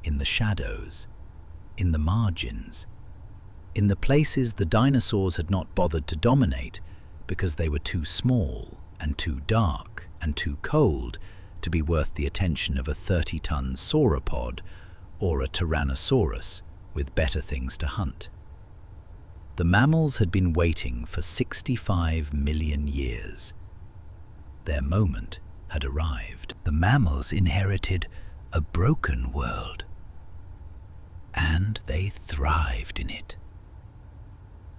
in the shadows, in the margins, in the places the dinosaurs had not bothered to dominate because they were too small and too dark and too cold to be worth the attention of a 30-ton sauropod or a tyrannosaurus with better things to hunt. The mammals had been waiting for 65 million years. Their moment had arrived. The mammals inherited a broken world, and they thrived in it.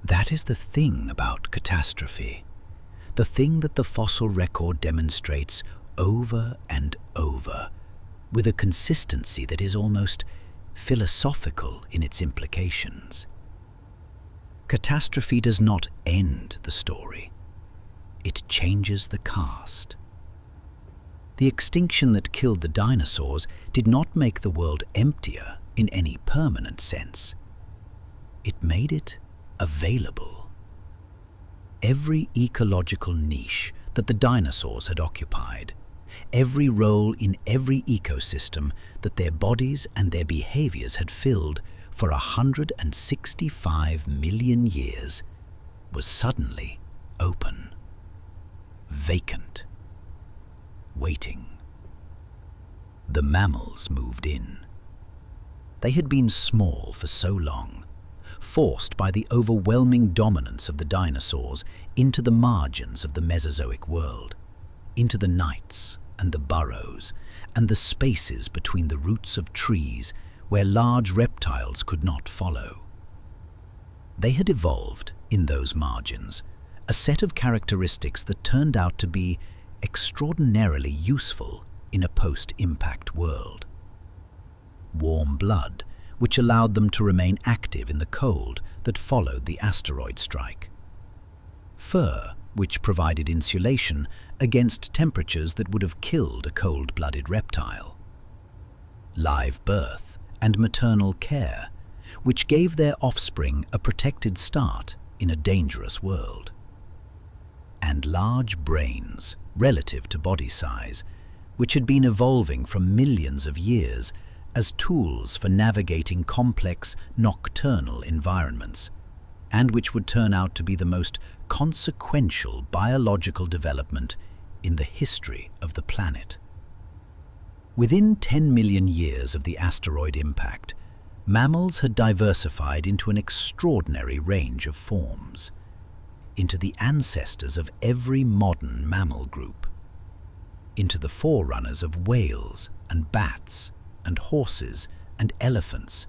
That is the thing about catastrophe, the thing that the fossil record demonstrates over and over, with a consistency that is almost philosophical in its implications. Catastrophe does not end the story. It changes the cast. The extinction that killed the dinosaurs did not make the world emptier in any permanent sense. It made it available. Every ecological niche that the dinosaurs had occupied, every role in every ecosystem that their bodies and their behaviors had filled for 165 million years, was suddenly open, vacant, waiting. The mammals moved in. They had been small for so long, forced by the overwhelming dominance of the dinosaurs into the margins of the Mesozoic world, into the nights and the burrows and the spaces between the roots of trees where large reptiles could not follow. They had evolved, in those margins, a set of characteristics that turned out to be extraordinarily useful in a post-impact world. Warm blood, which allowed them to remain active in the cold that followed the asteroid strike. Fur, which provided insulation against temperatures that would have killed a cold-blooded reptile. Live birth and maternal care, which gave their offspring a protected start in a dangerous world. And large brains, relative to body size, which had been evolving for millions of years as tools for navigating complex nocturnal environments, and which would turn out to be the most consequential biological development in the history of the planet. Within 10 million years of the asteroid impact, mammals had diversified into an extraordinary range of forms, into the ancestors of every modern mammal group, into the forerunners of whales and bats and horses and elephants,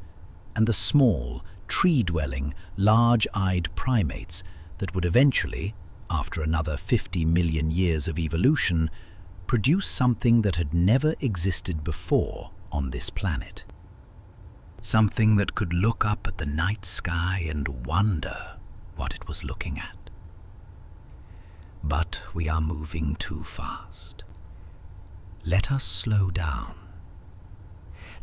and the small, tree-dwelling, large-eyed primates that would eventually, after another 50 million years of evolution, produce something that had never existed before on this planet. Something that could look up at the night sky and wonder what it was looking at. But we are moving too fast. Let us slow down.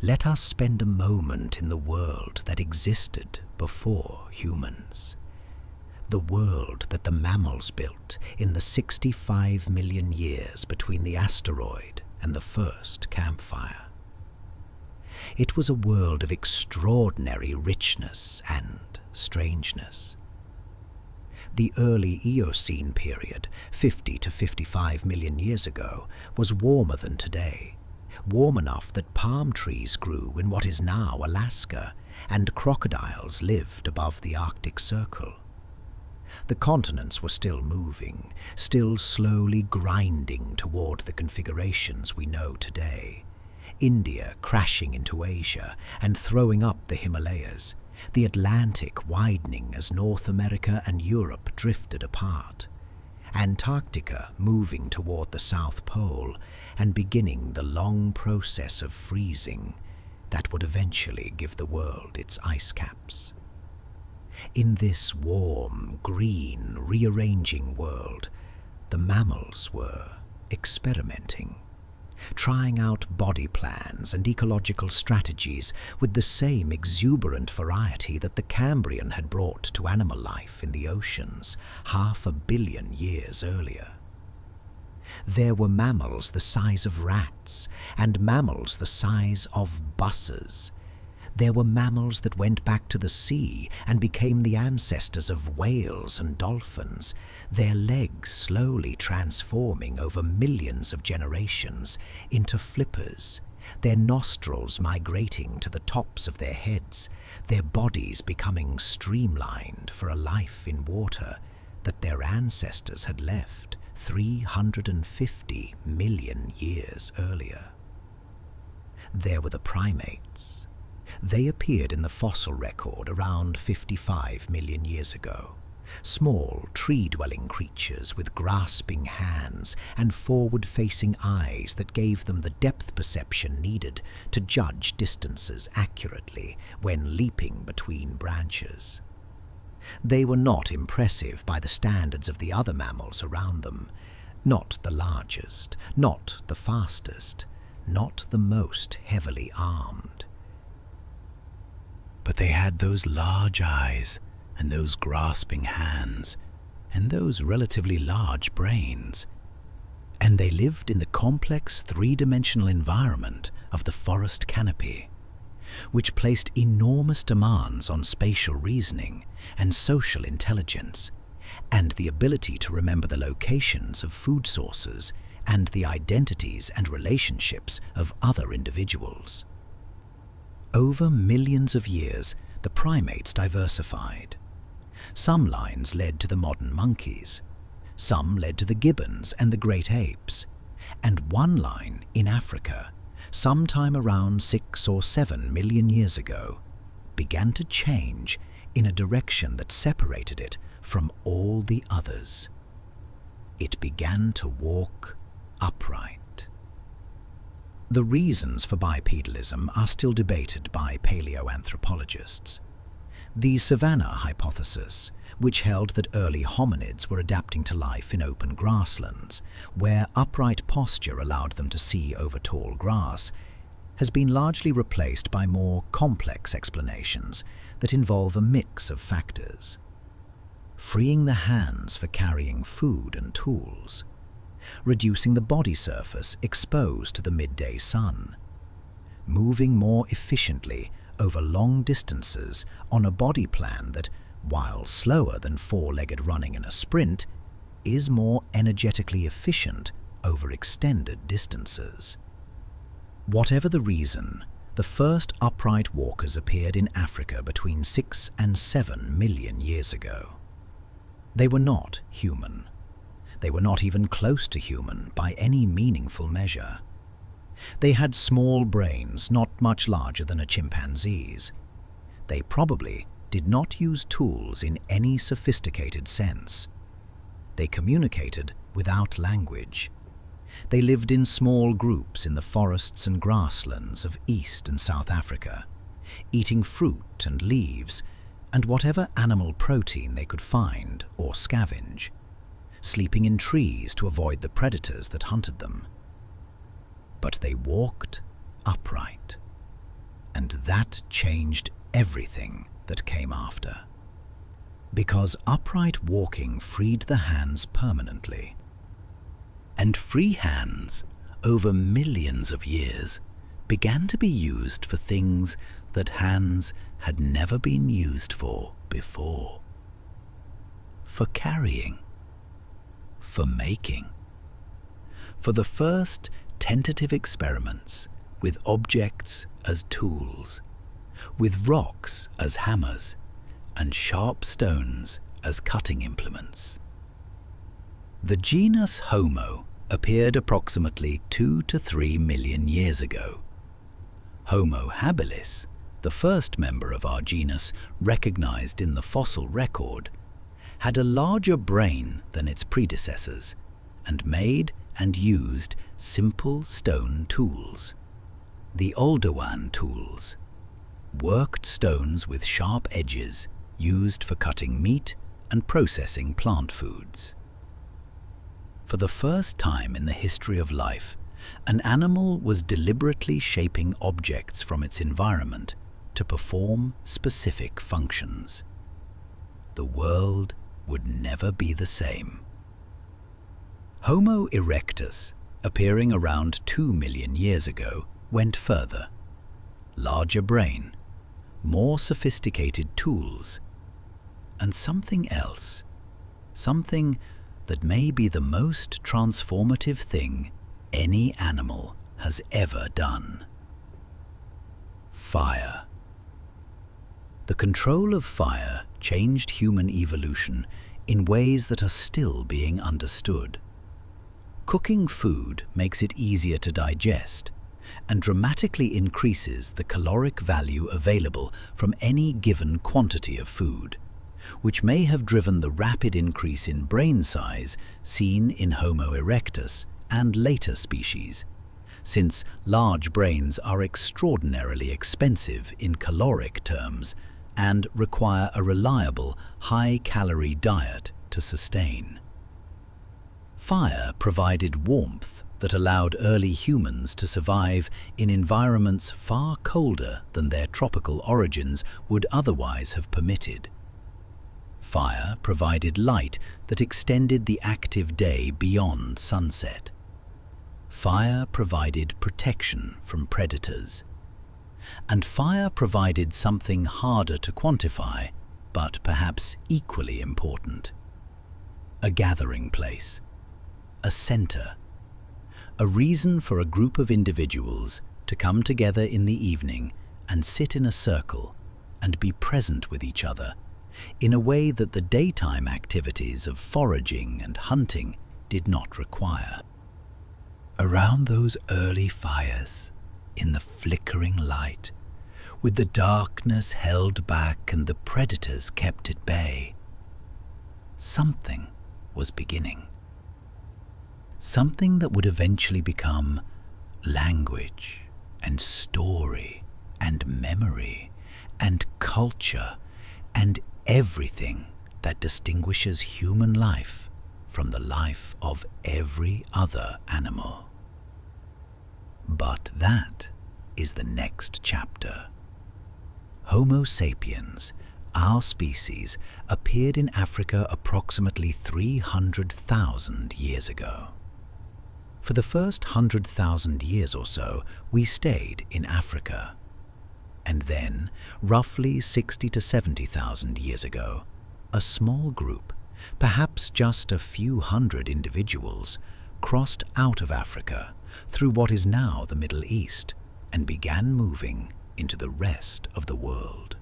Let us spend a moment in the world that existed before humans. The world that the mammals built in the 65 million years between the asteroid and the first campfire. It was a world of extraordinary richness and strangeness. The early Eocene period, 50 to 55 million years ago, was warmer than today, warm enough that palm trees grew in what is now Alaska, and crocodiles lived above the Arctic Circle. The continents were still moving, still slowly grinding toward the configurations we know today. India crashing into Asia and throwing up the Himalayas, the Atlantic widening as North America and Europe drifted apart, Antarctica moving toward the South Pole and beginning the long process of freezing that would eventually give the world its ice caps. In this warm, green, rearranging world, the mammals were experimenting, trying out body plans and ecological strategies with the same exuberant variety that the Cambrian had brought to animal life in the oceans 500 million years earlier. There were mammals the size of rats and mammals the size of buses. There were mammals that went back to the sea and became the ancestors of whales and dolphins, their legs slowly transforming over millions of generations into flippers, their nostrils migrating to the tops of their heads, their bodies becoming streamlined for a life in water that their ancestors had left 350 million years earlier. There were the primates. They appeared in the fossil record around 55 million years ago. Small, tree-dwelling creatures with grasping hands and forward-facing eyes that gave them the depth perception needed to judge distances accurately when leaping between branches. They were not impressive by the standards of the other mammals around them. Not the largest, not the fastest, not the most heavily armed. But they had those large eyes and those grasping hands and those relatively large brains. And they lived in the complex three-dimensional environment of the forest canopy, which placed enormous demands on spatial reasoning and social intelligence, and the ability to remember the locations of food sources and the identities and relationships of other individuals. Over millions of years, the primates diversified. Some lines led to the modern monkeys, some led to the gibbons and the great apes, and one line in Africa, sometime around 6 or 7 million years ago, began to change in a direction that separated it from all the others. It began to walk upright. The reasons for bipedalism are still debated by paleoanthropologists. The savanna hypothesis, which held that early hominids were adapting to life in open grasslands, where upright posture allowed them to see over tall grass, has been largely replaced by more complex explanations that involve a mix of factors. Freeing the hands for carrying food and tools, reducing the body surface exposed to the midday sun, moving more efficiently over long distances on a body plan that, while slower than four-legged running in a sprint, is more energetically efficient over extended distances. Whatever the reason, the first upright walkers appeared in Africa between 6 and 7 million years ago. They were not human. They were not even close to human by any meaningful measure. They had small brains not much larger than a chimpanzee's. They probably did not use tools in any sophisticated sense. They communicated without language. They lived in small groups in the forests and grasslands of East and South Africa, eating fruit and leaves and whatever animal protein they could find or scavenge, sleeping in trees to avoid the predators that hunted them. But they walked upright, and that changed everything that came after. Because upright walking freed the hands permanently. And free hands, over millions of years, began to be used for things that hands had never been used for before. For carrying, for making. For the first tentative experiments with objects as tools, with rocks as hammers, and sharp stones as cutting implements. The genus Homo appeared approximately 2 to 3 million years ago. Homo habilis, the first member of our genus recognized in the fossil record, had a larger brain than its predecessors and made and used simple stone tools. The Oldowan tools worked stones with sharp edges used for cutting meat and processing plant foods. For the first time in the history of life, an animal was deliberately shaping objects from its environment to perform specific functions. The world would never be the same. Homo erectus, appearing around 2 million years ago, went further. Larger brain, more sophisticated tools, and something else, something that may be the most transformative thing any animal has ever done. Fire. The control of fire changed human evolution in ways that are still being understood. Cooking food makes it easier to digest and dramatically increases the caloric value available from any given quantity of food, which may have driven the rapid increase in brain size seen in Homo erectus and later species, since large brains are extraordinarily expensive in caloric terms and require a reliable, high-calorie diet to sustain. Fire provided warmth that allowed early humans to survive in environments far colder than their tropical origins would otherwise have permitted. Fire provided light that extended the active day beyond sunset. Fire provided protection from predators. And fire provided something harder to quantify, but perhaps equally important: a gathering place, a center, a reason for a group of individuals to come together in the evening and sit in a circle and be present with each other in a way that the daytime activities of foraging and hunting did not require. Around those early fires, in the flickering light, with the darkness held back and the predators kept at bay, something was beginning. Something that would eventually become language and story and memory and culture and everything that distinguishes human life from the life of every other animal. But that is the next chapter. Homo sapiens, our species, appeared in Africa approximately 300,000 years ago. For the first 100,000 years or so, we stayed in Africa. And then, roughly 60 to 70,000 years ago, a small group, perhaps just a few hundred individuals, crossed out of Africa through what is now the Middle East and began moving into the rest of the world.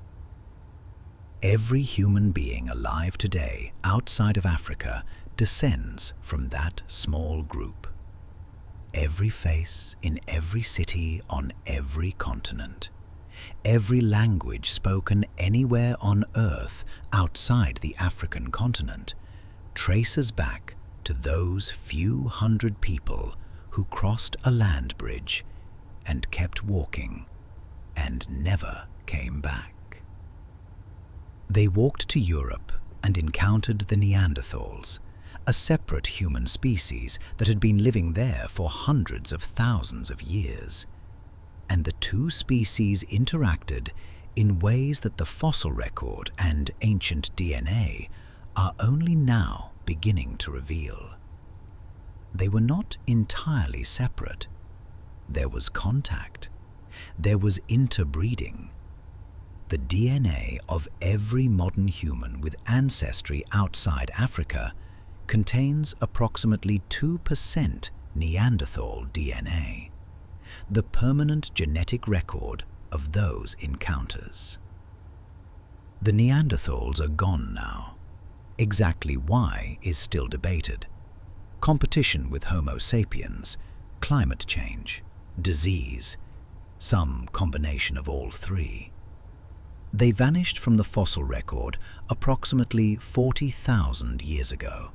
Every human being alive today outside of Africa descends from that small group. Every face in every city on every continent, every language spoken anywhere on Earth outside the African continent traces back to those few hundred people who crossed a land bridge and kept walking and never came back. They walked to Europe and encountered the Neanderthals, a separate human species that had been living there for hundreds of thousands of years. And the two species interacted in ways that the fossil record and ancient DNA are only now beginning to reveal. They were not entirely separate. There was contact. There was interbreeding. The DNA of every modern human with ancestry outside Africa contains approximately 2% Neanderthal DNA. the permanent genetic record of those encounters. The Neanderthals are gone now. Exactly why is still debated. Competition with Homo sapiens, climate change, disease, some combination of all three. They vanished from the fossil record approximately 40,000 years ago,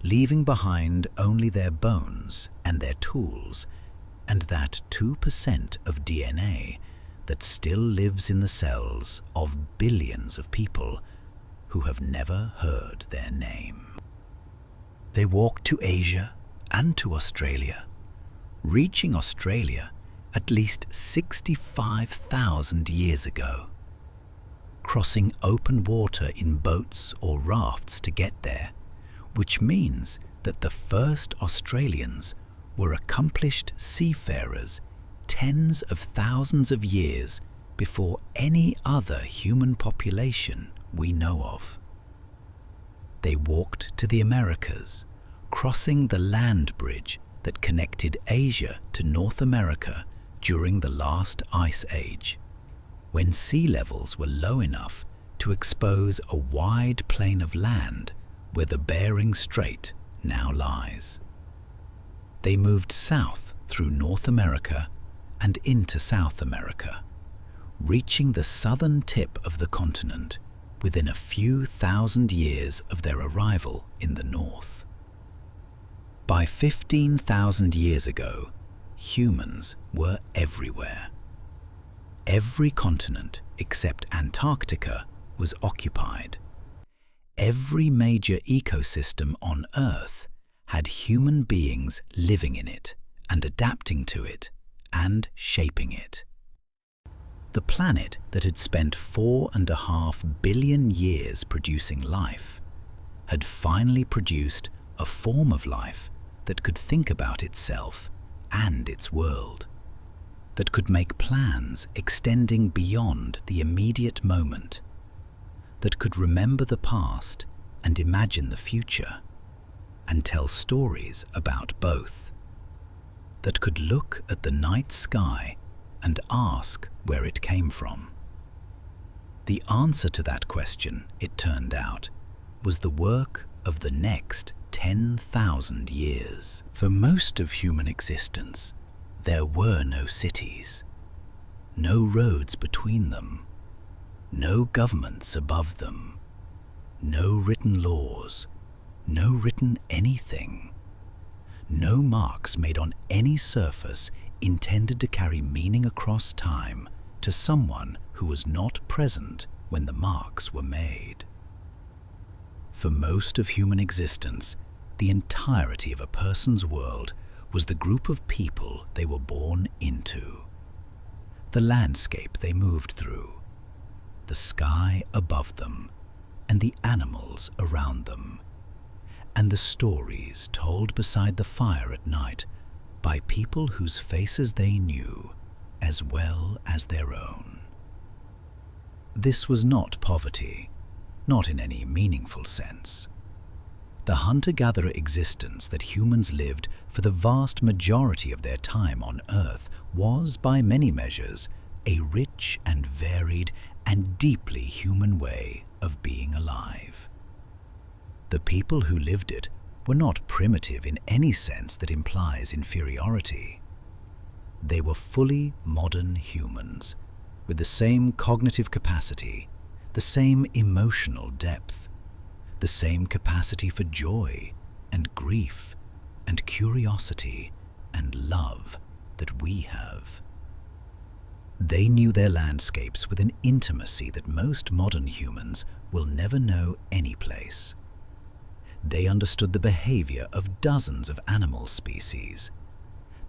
leaving behind only their bones and their tools, and that 2% of DNA that still lives in the cells of billions of people who have never heard their name. They walked to Asia and to Australia, reaching Australia at least 65,000 years ago, crossing open water in boats or rafts to get there, which means that the first Australians were accomplished seafarers tens of thousands of years before any other human population we know of. They walked to the Americas, crossing the land bridge that connected Asia to North America during the last ice age, when sea levels were low enough to expose a wide plain of land where the Bering Strait now lies. They moved south through North America and into South America, reaching the southern tip of the continent within a few thousand years of their arrival in the north. By 15,000 years ago, humans were everywhere. Every continent except Antarctica was occupied. Every major ecosystem on Earth had human beings living in it and adapting to it and shaping it. The planet that had spent 4.5 billion years producing life had finally produced a form of life that could think about itself and its world, that could make plans extending beyond the immediate moment, that could remember the past and imagine the future, and tell stories about both, that could look at the night sky and ask where it came from. The answer to that question, it turned out, was the work of the next 10,000 years. For most of human existence, there were no cities, no roads between them, no governments above them, no written laws, no written anything, no marks made on any surface intended to carry meaning across time to someone who was not present when the marks were made. For most of human existence, the entirety of a person's world was the group of people they were born into, the landscape they moved through, the sky above them, and the animals around them, and the stories told beside the fire at night by people whose faces they knew as well as their own. This was not poverty, not in any meaningful sense. The hunter-gatherer existence that humans lived for the vast majority of their time on Earth was, by many measures, a rich and varied and deeply human way of being alive. The people who lived it were not primitive in any sense that implies inferiority. They were fully modern humans, with the same cognitive capacity, the same emotional depth, the same capacity for joy and grief and curiosity and love that we have. They knew their landscapes with an intimacy that most modern humans will never know any place. They understood the behavior of dozens of animal species,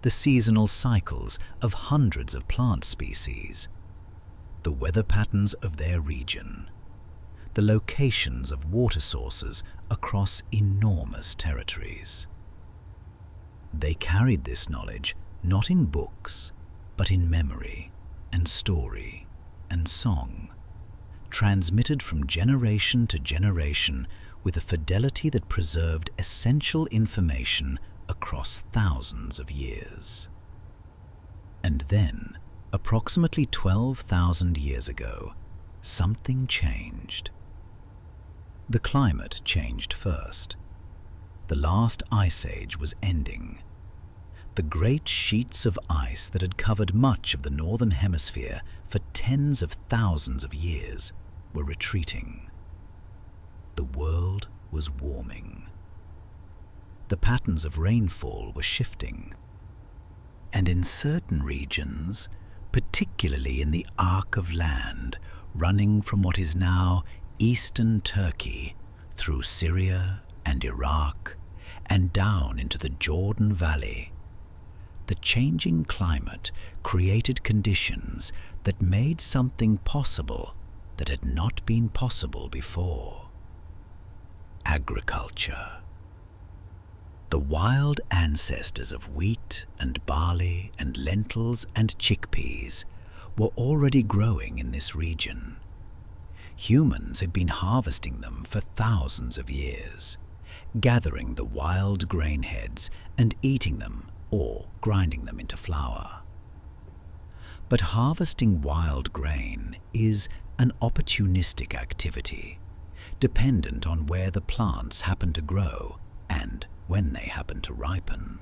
the seasonal cycles of hundreds of plant species, the weather patterns of their region, the locations of water sources across enormous territories. They carried this knowledge not in books, but in memory and story and song, transmitted from generation to generation with a fidelity that preserved essential information across thousands of years. And then, approximately 12,000 years ago, something changed. The climate changed first. The last ice age was ending. The great sheets of ice that had covered much of the northern hemisphere for tens of thousands of years were retreating. The world was warming. The patterns of rainfall were shifting. And in certain regions, particularly in the arc of land running from what is now eastern Turkey through Syria and Iraq and down into the Jordan Valley, the changing climate created conditions that made something possible that had not been possible before. Agriculture. The wild ancestors of wheat and barley and lentils and chickpeas were already growing in this region. Humans had been harvesting them for thousands of years, gathering the wild grain heads and eating them or grinding them into flour. But harvesting wild grain is an opportunistic activity, dependent on where the plants happen to grow and when they happen to ripen.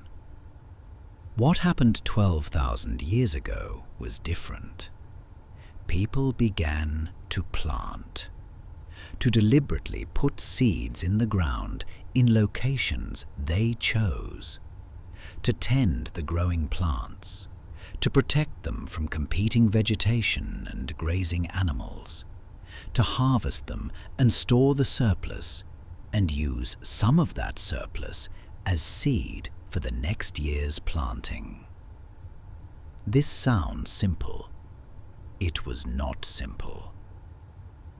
What happened 12,000 years ago was different. People began to plant, to deliberately put seeds in the ground in locations they chose, to tend the growing plants, to protect them from competing vegetation and grazing animals, to harvest them and store the surplus, and use some of that surplus as seed for the next year's planting. This sounds simple. It was not simple.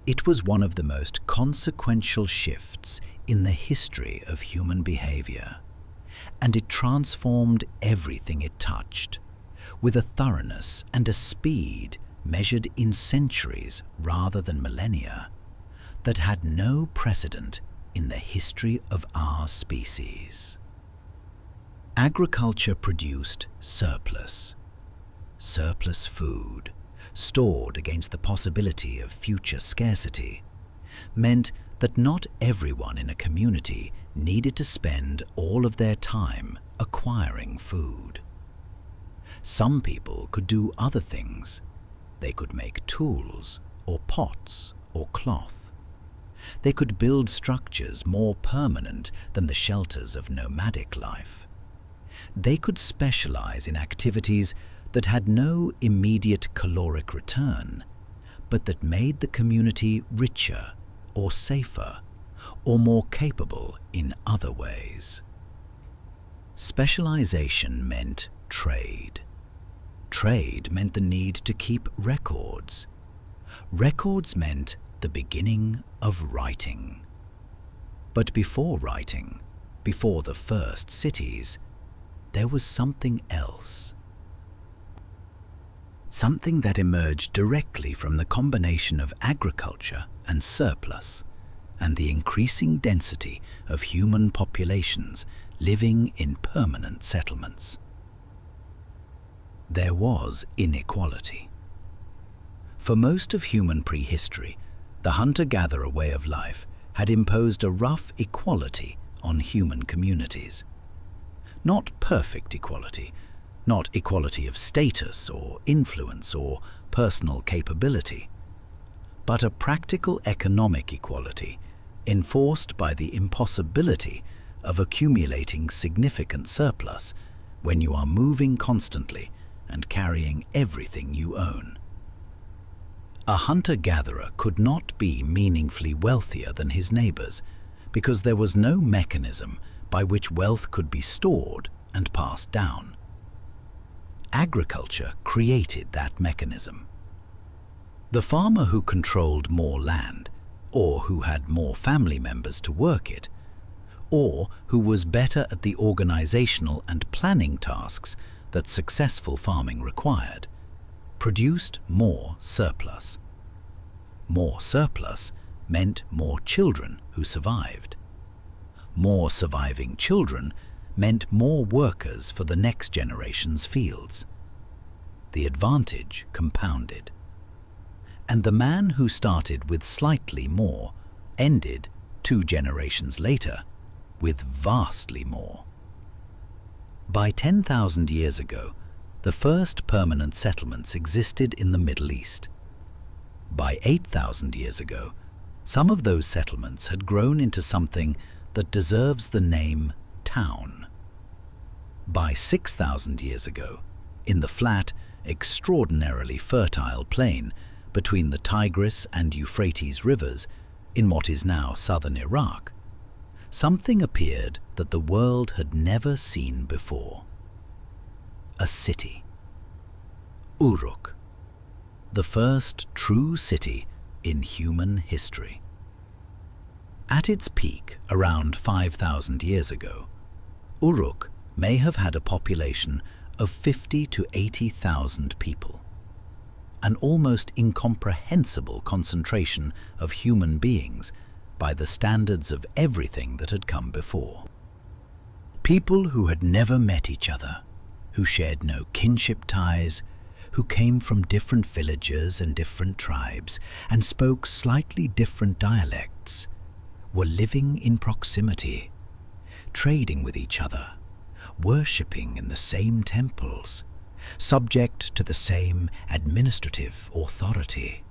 It was one of the most consequential shifts in the history of human behavior, and it transformed everything it touched, with a thoroughness and a speed measured in centuries rather than millennia, that had no precedent in the history of our species. Agriculture produced surplus food, stored against the possibility of future scarcity, meant that not everyone in a community needed to spend all of their time acquiring food. Some people could do other things. They could make tools, or pots, or cloth. They could build structures more permanent than the shelters of nomadic life. They could specialize in activities that had no immediate caloric return, but that made the community richer, or safer, or more capable in other ways. Specialization meant trade. Trade meant the need to keep records. Records meant the beginning of writing. But before writing, before the first cities, there was something else. Something that emerged directly from the combination of agriculture and surplus, and the increasing density of human populations living in permanent settlements. There was inequality. For most of human prehistory, the hunter-gatherer way of life had imposed a rough equality on human communities. Not perfect equality, not equality of status or influence or personal capability, but a practical economic equality enforced by the impossibility of accumulating significant surplus when you are moving constantly and carrying everything you own. A hunter-gatherer could not be meaningfully wealthier than his neighbors because there was no mechanism by which wealth could be stored and passed down. Agriculture created that mechanism. The farmer who controlled more land, or who had more family members to work it, or who was better at the organizational and planning tasks that successful farming required, produced more surplus. More surplus meant more children who survived. More surviving children meant more workers for the next generation's fields. the advantage compounded. And the man who started with slightly more ended, 2 generations later, with vastly more. By 10,000 years ago, the first permanent settlements existed in the Middle East. By 8,000 years ago, some of those settlements had grown into something that deserves the name town. By 6,000 years ago, in the flat, extraordinarily fertile plain between the Tigris and Euphrates rivers, in what is now southern Iraq, something appeared that the world had never seen before. A city. Uruk, the first true city in human history. At its peak, around 5,000 years ago, Uruk may have had a population of 50 to 80,000 people, an almost incomprehensible concentration of human beings by the standards of everything that had come before. People who had never met each other, who shared no kinship ties, who came from different villages and different tribes and spoke slightly different dialects, were living in proximity, trading with each other, worshipping in the same temples, subject to the same administrative authority.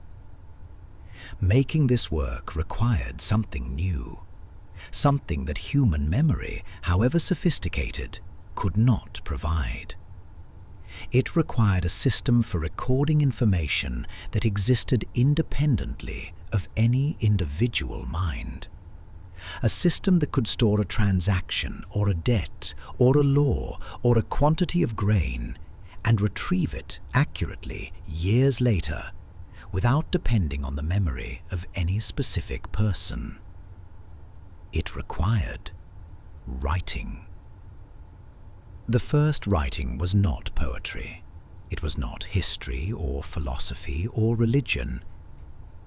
Making this work required something new, something that human memory, however sophisticated, could not provide. It required a system for recording information that existed independently of any individual mind. A system that could store a transaction or a debt or a law or a quantity of grain and retrieve it accurately years later without depending on the memory of any specific person. It required writing. The first writing was not poetry. It was not history or philosophy or religion.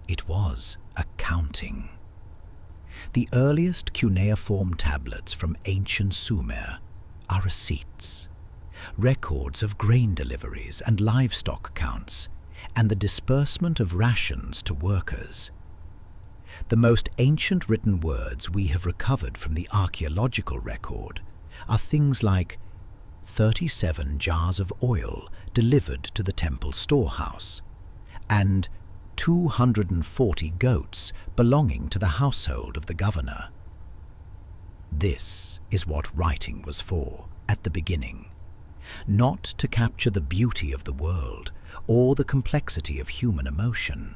It was accounting. The earliest cuneiform tablets from ancient Sumer are receipts, records of grain deliveries and livestock counts, and the disbursement of rations to workers. The most ancient written words we have recovered from the archaeological record are things like 37 jars of oil delivered to the temple storehouse, and 240 goats belonging to the household of the governor. This is what writing was for at the beginning, not to capture the beauty of the world or the complexity of human emotion,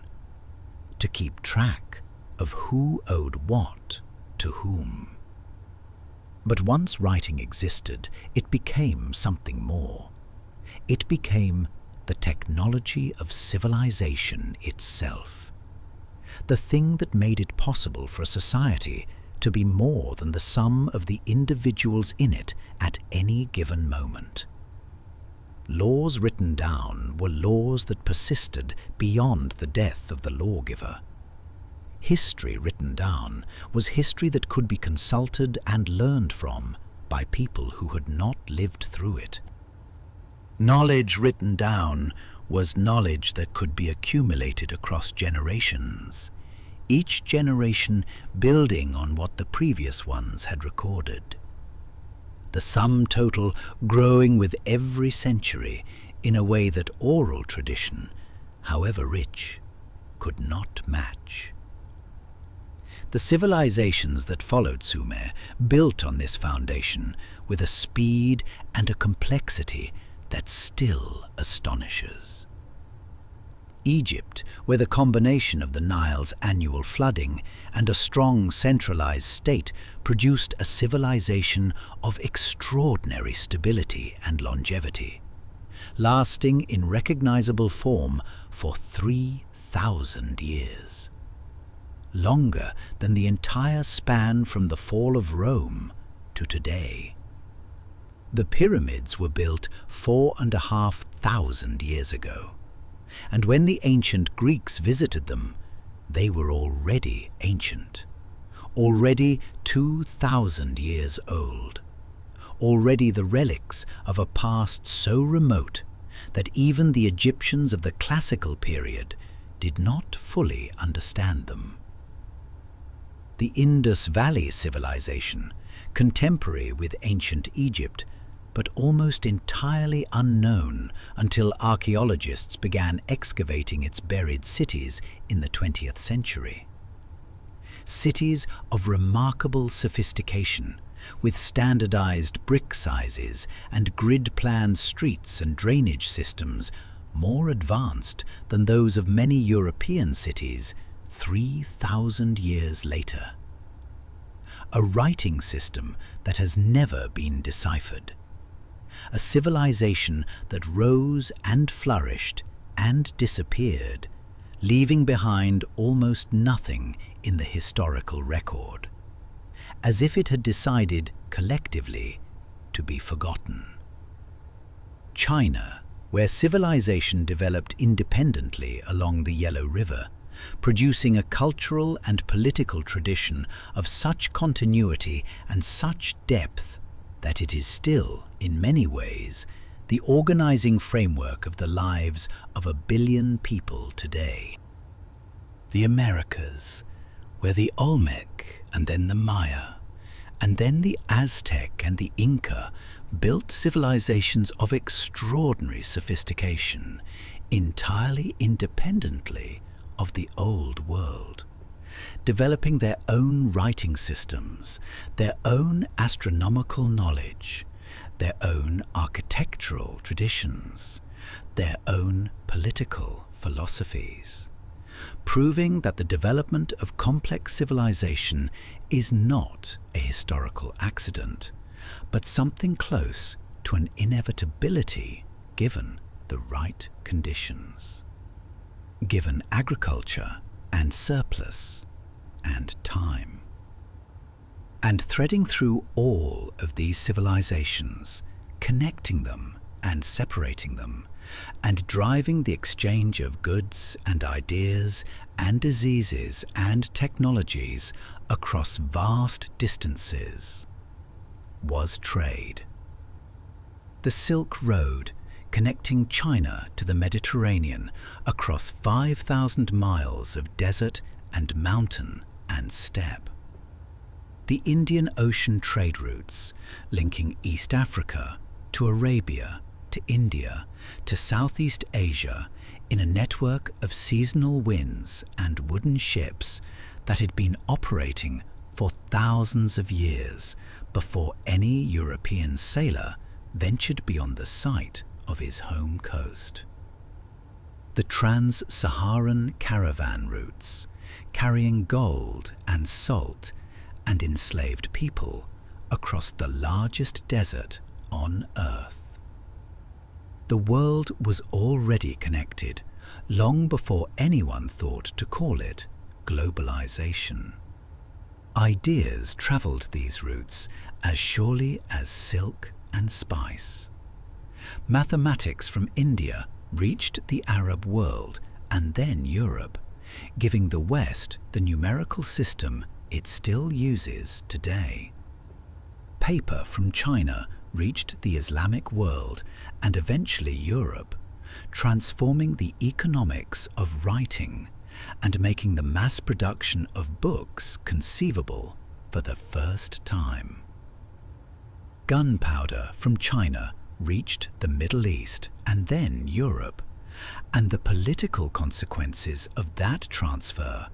to keep track of who owed what to whom. But once writing existed, it became something more. It became the technology of civilization itself, the thing that made it possible for a society to be more than the sum of the individuals in it at any given moment. Laws written down were laws that persisted beyond the death of the lawgiver. History written down was history that could be consulted and learned from by people who had not lived through it. Knowledge written down was knowledge that could be accumulated across generations, each generation building on what the previous ones had recorded. The sum total growing with every century in a way that oral tradition, however rich, could not match. The civilizations that followed Sumer built on this foundation with a speed and a complexity that still astonishes. Egypt, where the combination of the Nile's annual flooding and a strong centralized state produced a civilization of extraordinary stability and longevity, lasting in recognizable form for 3,000 years. Longer than the entire span from the fall of Rome to today. The pyramids were built 4,500 years ago, and when the ancient Greeks visited them, they were already ancient, already 2,000 years old, already the relics of a past so remote that even the Egyptians of the classical period did not fully understand them. The Indus Valley civilization, contemporary with ancient Egypt, but almost entirely unknown until archaeologists began excavating its buried cities in the 20th century. Cities of remarkable sophistication, with standardized brick sizes and grid-planned streets and drainage systems more advanced than those of many European cities 3,000 years later. A writing system that has never been deciphered. A civilization that rose and flourished and disappeared, leaving behind almost nothing in the historical record, as if it had decided collectively to be forgotten. China, where civilization developed independently along the Yellow River, producing a cultural and political tradition of such continuity and such depth that it is still, in many ways, the organizing framework of the lives of 1 billion people today. The Americas, where the Olmec and then the Maya, and then the Aztec and the Inca built civilizations of extraordinary sophistication, entirely independently of the Old World, developing their own writing systems, their own astronomical knowledge, their own architectural traditions, their own political philosophies, proving that the development of complex civilization is not a historical accident, but something close to an inevitability given the right conditions. Given agriculture and surplus and time. And threading through all of these civilizations, connecting them and separating them, and driving the exchange of goods and ideas and diseases and technologies across vast distances, was trade. The Silk Road, connecting China to the Mediterranean across 5,000 miles of desert and mountain and steppe. The Indian Ocean trade routes, linking East Africa to Arabia, to India, to Southeast Asia in a network of seasonal winds and wooden ships that had been operating for thousands of years before any European sailor ventured beyond the site of his home coast. The trans-Saharan caravan routes, carrying gold and salt and enslaved people across the largest desert on Earth. The world was already connected long before anyone thought to call it globalization. Ideas traveled these routes as surely as silk and spice. Mathematics from India reached the Arab world and then Europe, giving the West the numerical system it still uses today. Paper from China reached the Islamic world and eventually Europe, transforming the economics of writing and making the mass production of books conceivable for the first time. Gunpowder from China reached the Middle East and then Europe, and the political consequences of that transfer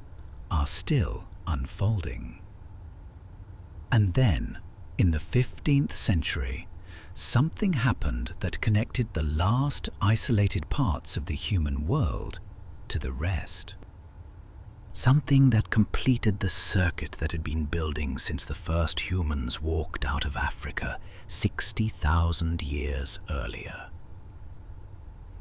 are still unfolding. And then, in the 15th century, something happened that connected the last isolated parts of the human world to the rest. Something that completed the circuit that had been building since the first humans walked out of Africa 60,000 years earlier.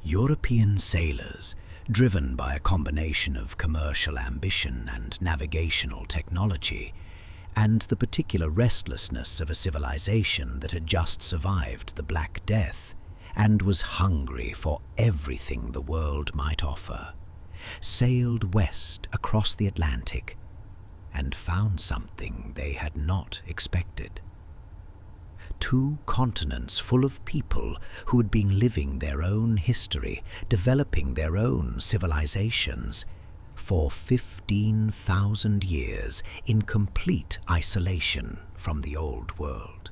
European sailors, driven by a combination of commercial ambition and navigational technology, and the particular restlessness of a civilization that had just survived the Black Death and was hungry for everything the world might offer, sailed west across the Atlantic and found something they had not expected. two continents full of people who had been living their own history, developing their own civilizations, for 15,000 years in complete isolation from the old world.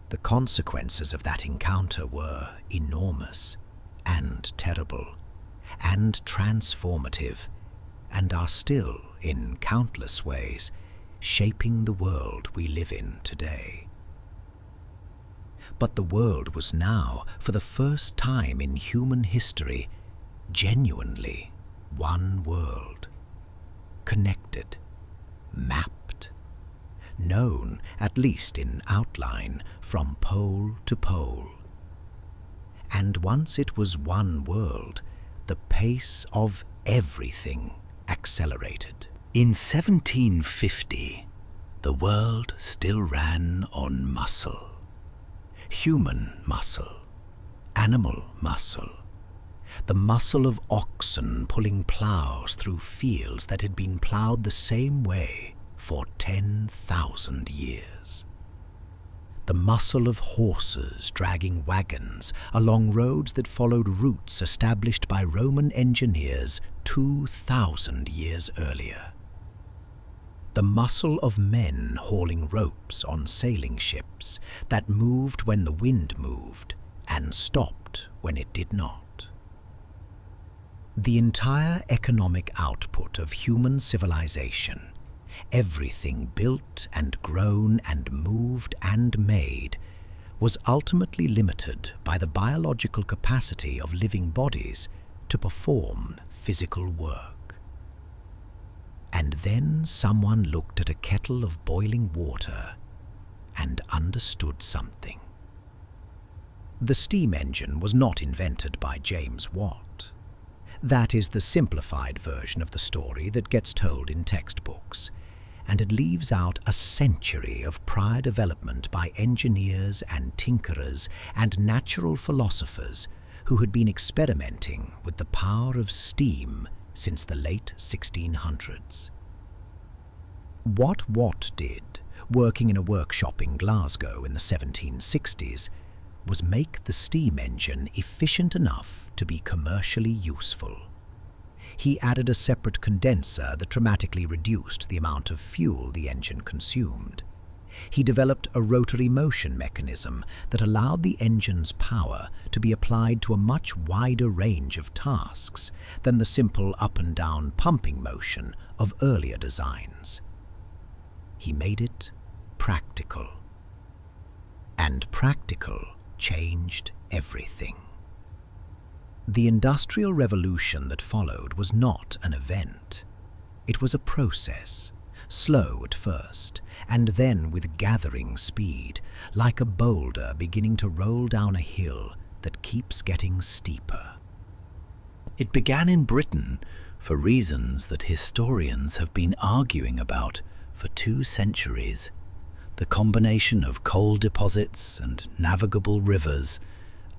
The consequences of that encounter were enormous and terrible and transformative, and are still, in countless ways, shaping the world we live in today. But the world was now, for the first time in human history, genuinely one world, connected, mapped, known, at least in outline, from pole to pole. And once it was one world, the pace of everything accelerated. In 1750, the world still ran on muscle. Human muscle, animal muscle, the muscle of oxen pulling ploughs through fields that had been ploughed the same way for 10,000 years. The muscle of horses dragging wagons along roads that followed routes established by Roman engineers 2,000 years earlier. The muscle of men hauling ropes on sailing ships that moved when the wind moved and stopped when it did not. The entire economic output of human civilization, everything built and grown and moved and made, was ultimately limited by the biological capacity of living bodies to perform physical work. And then someone looked at a kettle of boiling water and understood something. The steam engine was not invented by James Watt. That is the simplified version of the story that gets told in textbooks, and it leaves out a century of prior development by engineers and tinkerers and natural philosophers who had been experimenting with the power of steam since the late 1600s. What Watt did, working in a workshop in Glasgow in the 1760s, was make the steam engine efficient enough to be commercially useful. He added a separate condenser that dramatically reduced the amount of fuel the engine consumed. He developed a rotary motion mechanism that allowed the engine's power to be applied to a much wider range of tasks than the simple up and down pumping motion of earlier designs. He made it practical. And practical changed everything. The Industrial Revolution that followed was not an event. It was a process, slow at first, and then with gathering speed, like a boulder beginning to roll down a hill that keeps getting steeper. It began in Britain for reasons that historians have been arguing about for 2 centuries. The combination of coal deposits and navigable rivers,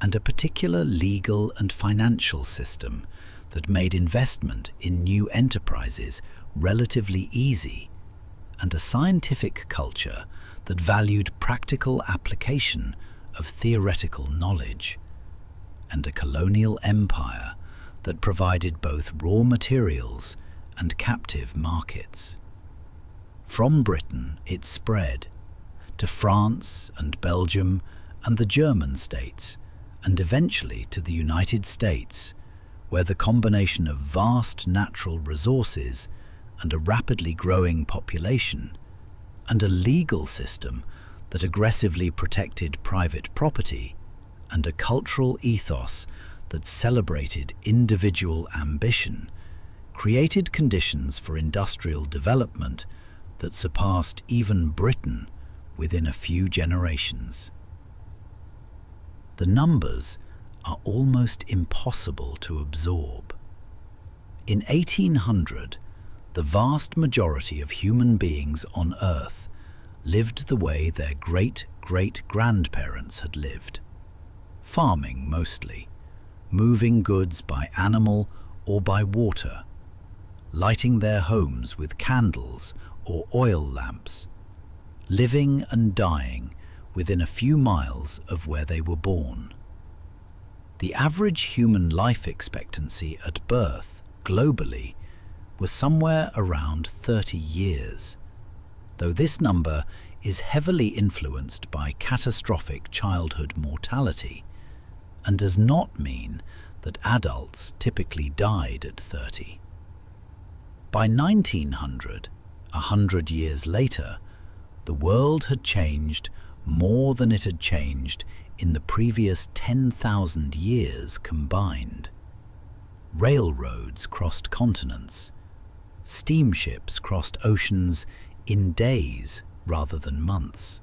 and a particular legal and financial system that made investment in new enterprises relatively easy, and a scientific culture that valued practical application of theoretical knowledge, and a colonial empire that provided both raw materials and captive markets. From Britain it spread to France and Belgium and the German states, and eventually to the United States, where the combination of vast natural resources and a rapidly growing population, and a legal system that aggressively protected private property, and a cultural ethos that celebrated individual ambition, created conditions for industrial development that surpassed even Britain within a few generations. The numbers are almost impossible to absorb. In 1800, the vast majority of human beings on Earth lived the way their great-great-grandparents had lived. Farming mostly, moving goods by animal or by water, lighting their homes with candles or oil lamps, living and dying within a few miles of where they were born. The average human life expectancy at birth, globally, was somewhere around 30 years, though this number is heavily influenced by catastrophic childhood mortality and does not mean that adults typically died at 30. By 1900, 100 years later, the world had changed more than it had changed in the previous 10,000 years combined. Railroads crossed continents. Steamships crossed oceans in days rather than months.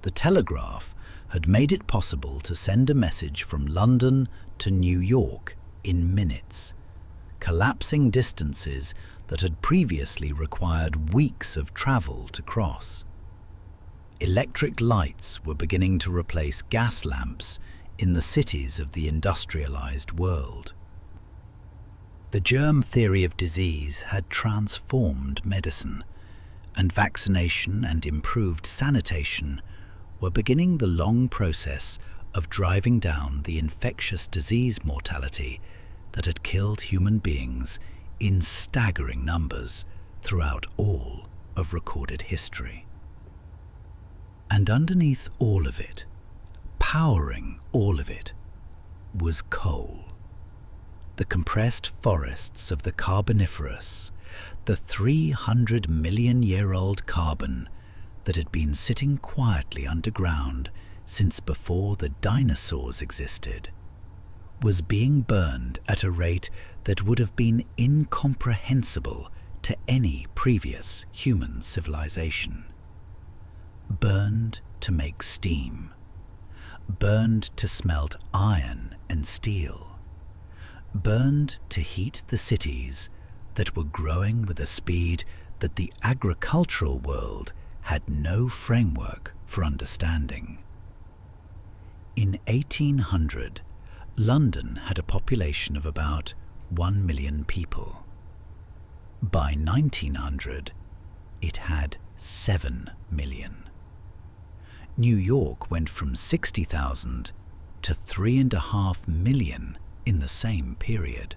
The telegraph had made it possible to send a message from London to New York in minutes, collapsing distances that had previously required weeks of travel to cross. Electric lights were beginning to replace gas lamps in the cities of the industrialized world. The germ theory of disease had transformed medicine, and vaccination and improved sanitation were beginning the long process of driving down the infectious disease mortality that had killed human beings in staggering numbers throughout all of recorded history. And underneath all of it, powering all of it, was coal. The compressed forests of the Carboniferous, the 300-million-year-old carbon that had been sitting quietly underground since before the dinosaurs existed, was being burned at a rate that would have been incomprehensible to any previous human civilization. Burned to make steam, burned to smelt iron and steel, burned to heat the cities that were growing with a speed that the agricultural world had no framework for understanding. In 1800, London had a population of about 1 million people. By 1900, it had 7 million. New York went from 60,000 to 3.5 million in the same period.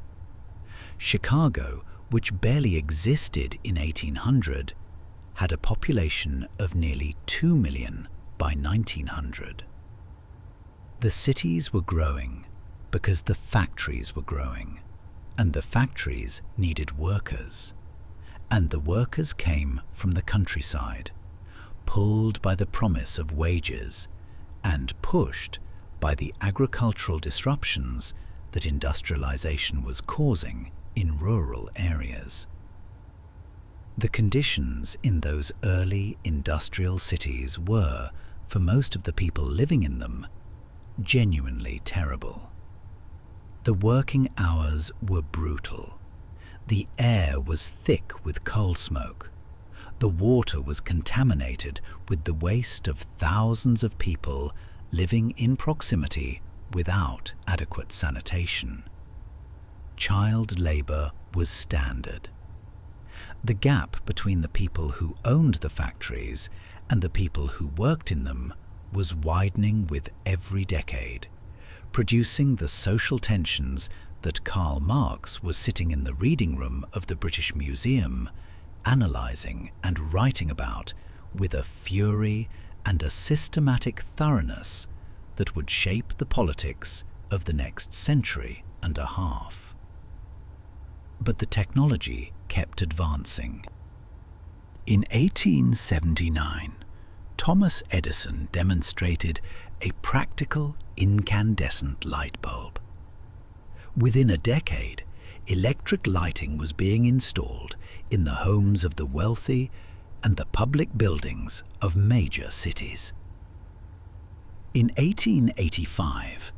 Chicago, which barely existed in 1800, had a population of nearly 2 million by 1900. The cities were growing because the factories were growing, and the factories needed workers, and the workers came from the countryside, pulled by the promise of wages and pushed by the agricultural disruptions that industrialization was causing in rural areas. The conditions in those early industrial cities were, for most of the people living in them, genuinely terrible. The working hours were brutal. The air was thick with coal smoke. The water was contaminated with the waste of thousands of people living in proximity without adequate sanitation. Child labor was standard. The gap between the people who owned the factories and the people who worked in them was widening with every decade, producing the social tensions that Karl Marx was sitting in the reading room of the British Museum, analysing and writing about with a fury and a systematic thoroughness that would shape the politics of the next century and a half. But the technology kept advancing. In 1879, Thomas Edison demonstrated a practical incandescent light bulb. Within a decade, electric lighting was being installed in the homes of the wealthy and the public buildings of major cities. In 1885,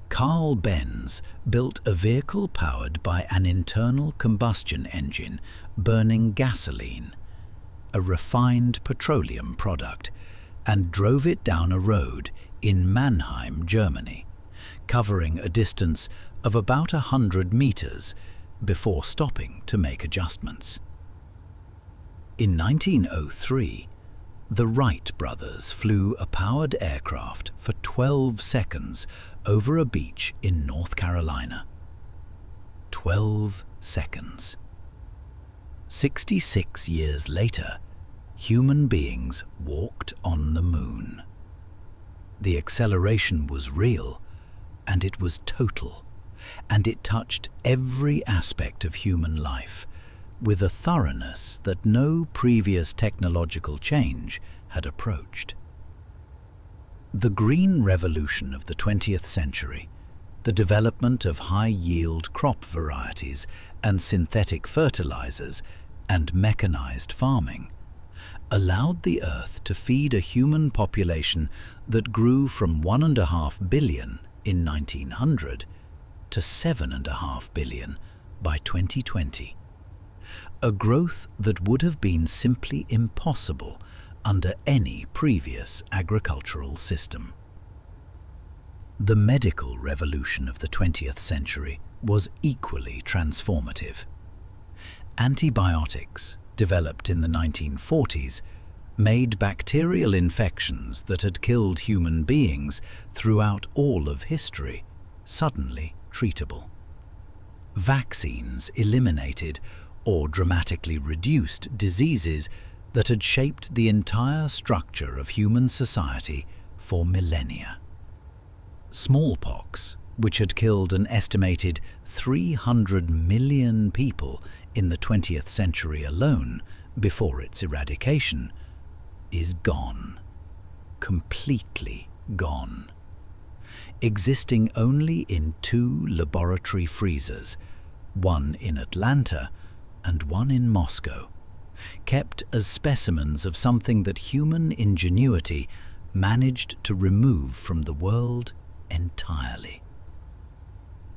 Carl Benz built a vehicle powered by an internal combustion engine burning gasoline, a refined petroleum product, and drove it down a road in Mannheim, Germany, covering a distance of about 100 meters before stopping to make adjustments. In 1903, The Wright brothers flew a powered aircraft for 12 seconds over a beach in North Carolina. 12 seconds. 66 years later, human beings walked on the moon. The acceleration was real, and it was total, and it touched every aspect of human life with a thoroughness that no previous technological change had approached. The green revolution of the 20th century, the development of high-yield crop varieties and synthetic fertilizers and mechanized farming, allowed the Earth to feed a human population that grew from 1.5 billion in 1900 to 7.5 billion by 2020. A growth that would have been simply impossible under any previous agricultural system. The medical revolution of the 20th century was equally transformative. Antibiotics, developed in the 1940s, made bacterial infections that had killed human beings throughout all of history suddenly treatable. Vaccines eliminated or dramatically reduced diseases that had shaped the entire structure of human society for millennia. Smallpox, which had killed an estimated 300 million people in the 20th century alone before its eradication, is gone. Completely gone. Existing only in 2 laboratory freezers, one in Atlanta and one in Moscow, kept as specimens of something that human ingenuity managed to remove from the world entirely.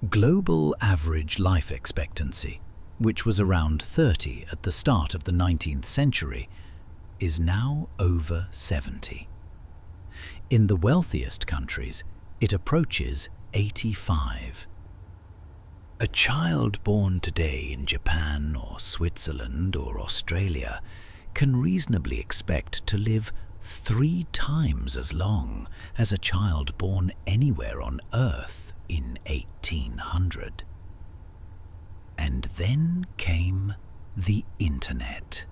Global average life expectancy, which was around 30 at the start of the 19th century, is now over 70. In the wealthiest countries, it approaches 85. A child born today in Japan or Switzerland or Australia can reasonably expect to live 3 times as long as a child born anywhere on Earth in 1800. And then came the Internet.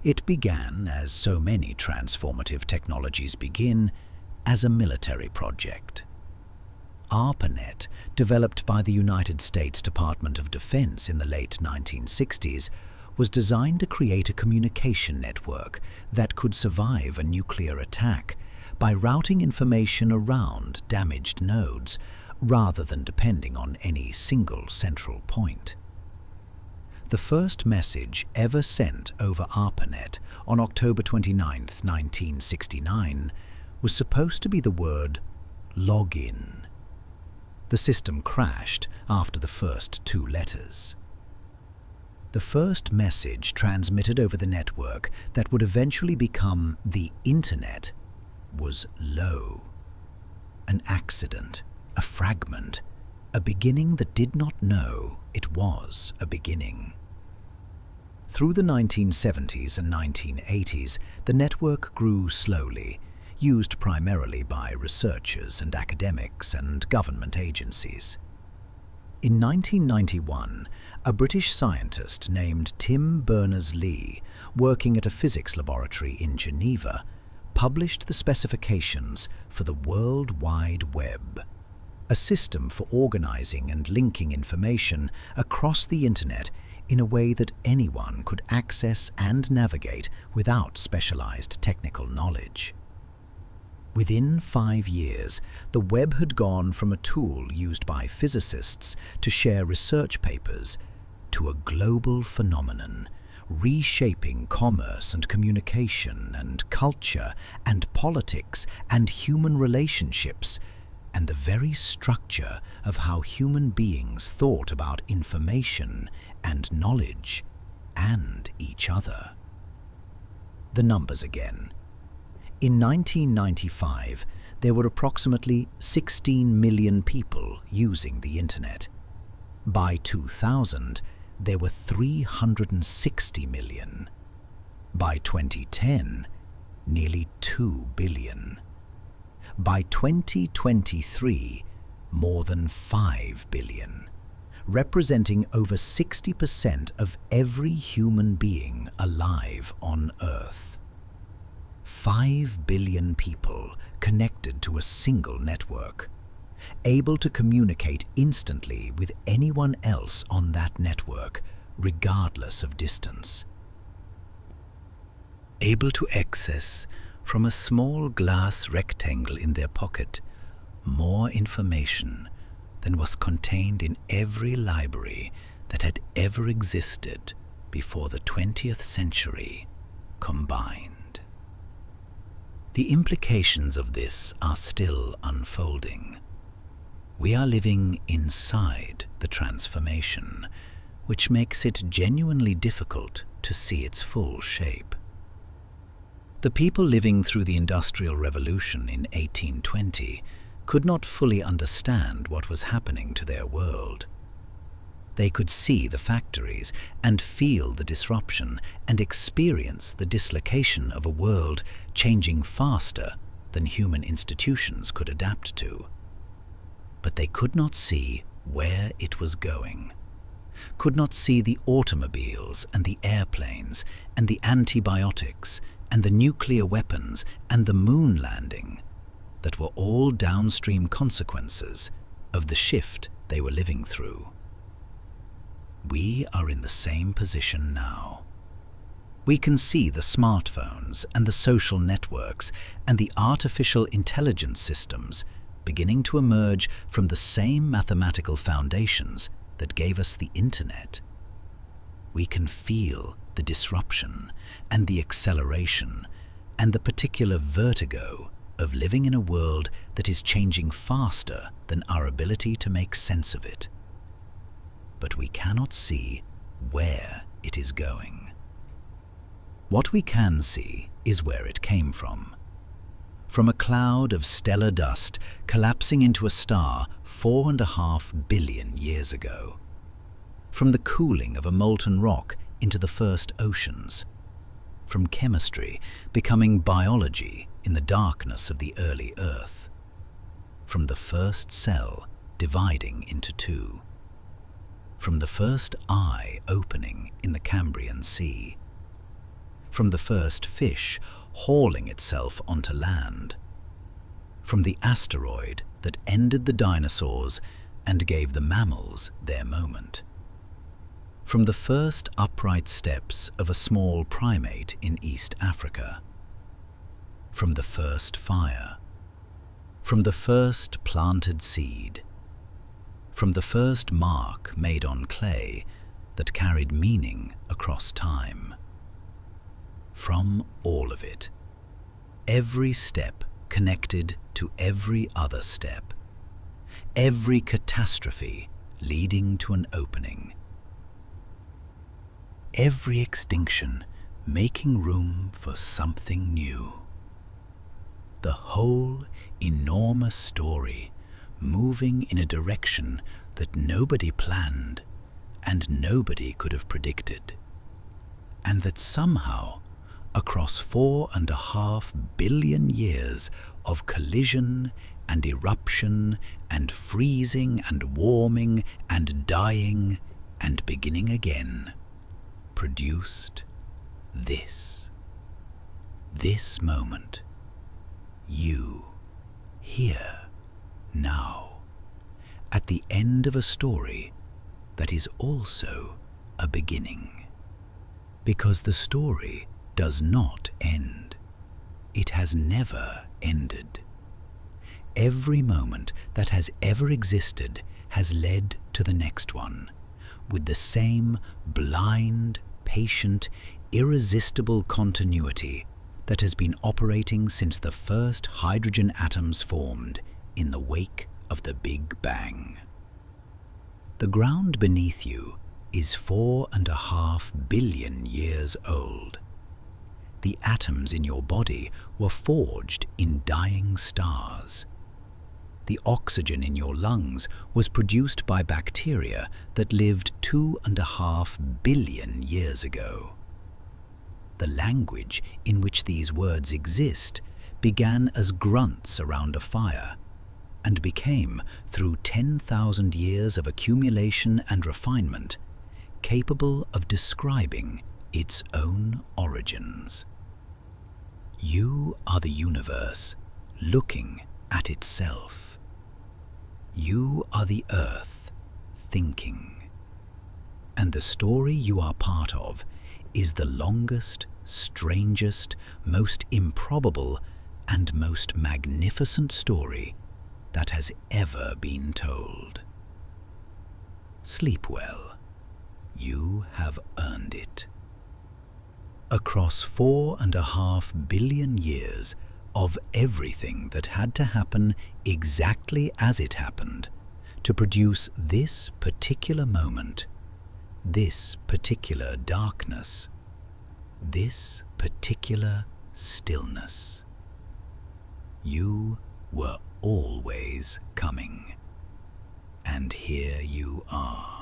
It began, as so many transformative technologies begin, as a military project. ARPANET, developed by the United States Department of Defense in the late 1960s, was designed to create a communication network that could survive a nuclear attack by routing information around damaged nodes rather than depending on any single central point. The first message ever sent over ARPANET on October 29, 1969, was supposed to be the word login. The system crashed after the first 2 letters. The first message transmitted over the network that would eventually become the Internet was low. An accident, a fragment, a beginning that did not know it was a beginning. Through the 1970s and 1980s, the network grew slowly, used primarily by researchers and academics and government agencies. In 1991, a British scientist named Tim Berners-Lee, working at a physics laboratory in Geneva, published the specifications for the World Wide Web, a system for organizing and linking information across the Internet in a way that anyone could access and navigate without specialized technical knowledge. Within 5 years, the web had gone from a tool used by physicists to share research papers to a global phenomenon, reshaping commerce and communication and culture and politics and human relationships and the very structure of how human beings thought about information and knowledge and each other. The numbers again. In 1995, there were approximately 16 million people using the Internet. By 2000, there were 360 million. By 2010, nearly 2 billion. By 2023, more than 5 billion, representing over 60% of every human being alive on Earth. 5 billion people connected to a single network, able to communicate instantly with anyone else on that network, regardless of distance. Able to access, from a small glass rectangle in their pocket, more information than was contained in every library that had ever existed before the 20th century combined. The implications of this are still unfolding. We are living inside the transformation, which makes it genuinely difficult to see its full shape. The people living through the Industrial Revolution in 1820 could not fully understand what was happening to their world. They could see the factories and feel the disruption and experience the dislocation of a world changing faster than human institutions could adapt to. But they could not see where it was going, could not see the automobiles and the airplanes and the antibiotics and the nuclear weapons and the moon landing that were all downstream consequences of the shift they were living through. We are in the same position now. We can see the smartphones and the social networks and the artificial intelligence systems beginning to emerge from the same mathematical foundations that gave us the internet. We can feel the disruption and the acceleration and the particular vertigo of living in a world that is changing faster than our ability to make sense of it. But we cannot see where it is going. What we can see is where it came from. From a cloud of stellar dust collapsing into a star 4.5 billion years ago. From the cooling of a molten rock into the first oceans. From chemistry becoming biology in the darkness of the early Earth. From the first cell dividing into two. From the first eye opening in the Cambrian Sea. From the first fish hauling itself onto land. From the asteroid that ended the dinosaurs and gave the mammals their moment. From the first upright steps of a small primate in East Africa. From the first fire. From the first planted seed. From the first mark made on clay that carried meaning across time. From all of it, every step connected to every other step, every catastrophe leading to an opening, every extinction making room for something new. The whole enormous story moving in a direction that nobody planned and nobody could have predicted, and that somehow, across 4.5 billion years of collision and eruption and freezing and warming and dying and beginning again, produced this moment. You, here, now, at the end of a story that is also a beginning. Because the story does not end. It has never ended. Every moment that has ever existed has led to the next one, with the same blind, patient, irresistible continuity that has been operating since the first hydrogen atoms formed in the wake of the Big Bang. The ground beneath you is 4.5 billion years old. The atoms in your body were forged in dying stars. The oxygen in your lungs was produced by bacteria that lived 2.5 billion years ago. the language in which these words exist began as grunts around a fire and became, through 10,000 years of accumulation and refinement, capable of describing its own origins. You are the universe looking at itself. You are the earth thinking. And the story you are part of is the longest, strangest, most improbable, and most magnificent story that has ever been told. Sleep well. You have earned it. Across 4.5 billion years of everything that had to happen exactly as it happened to produce this particular moment, this particular darkness, this particular stillness. You were always coming, and here you are.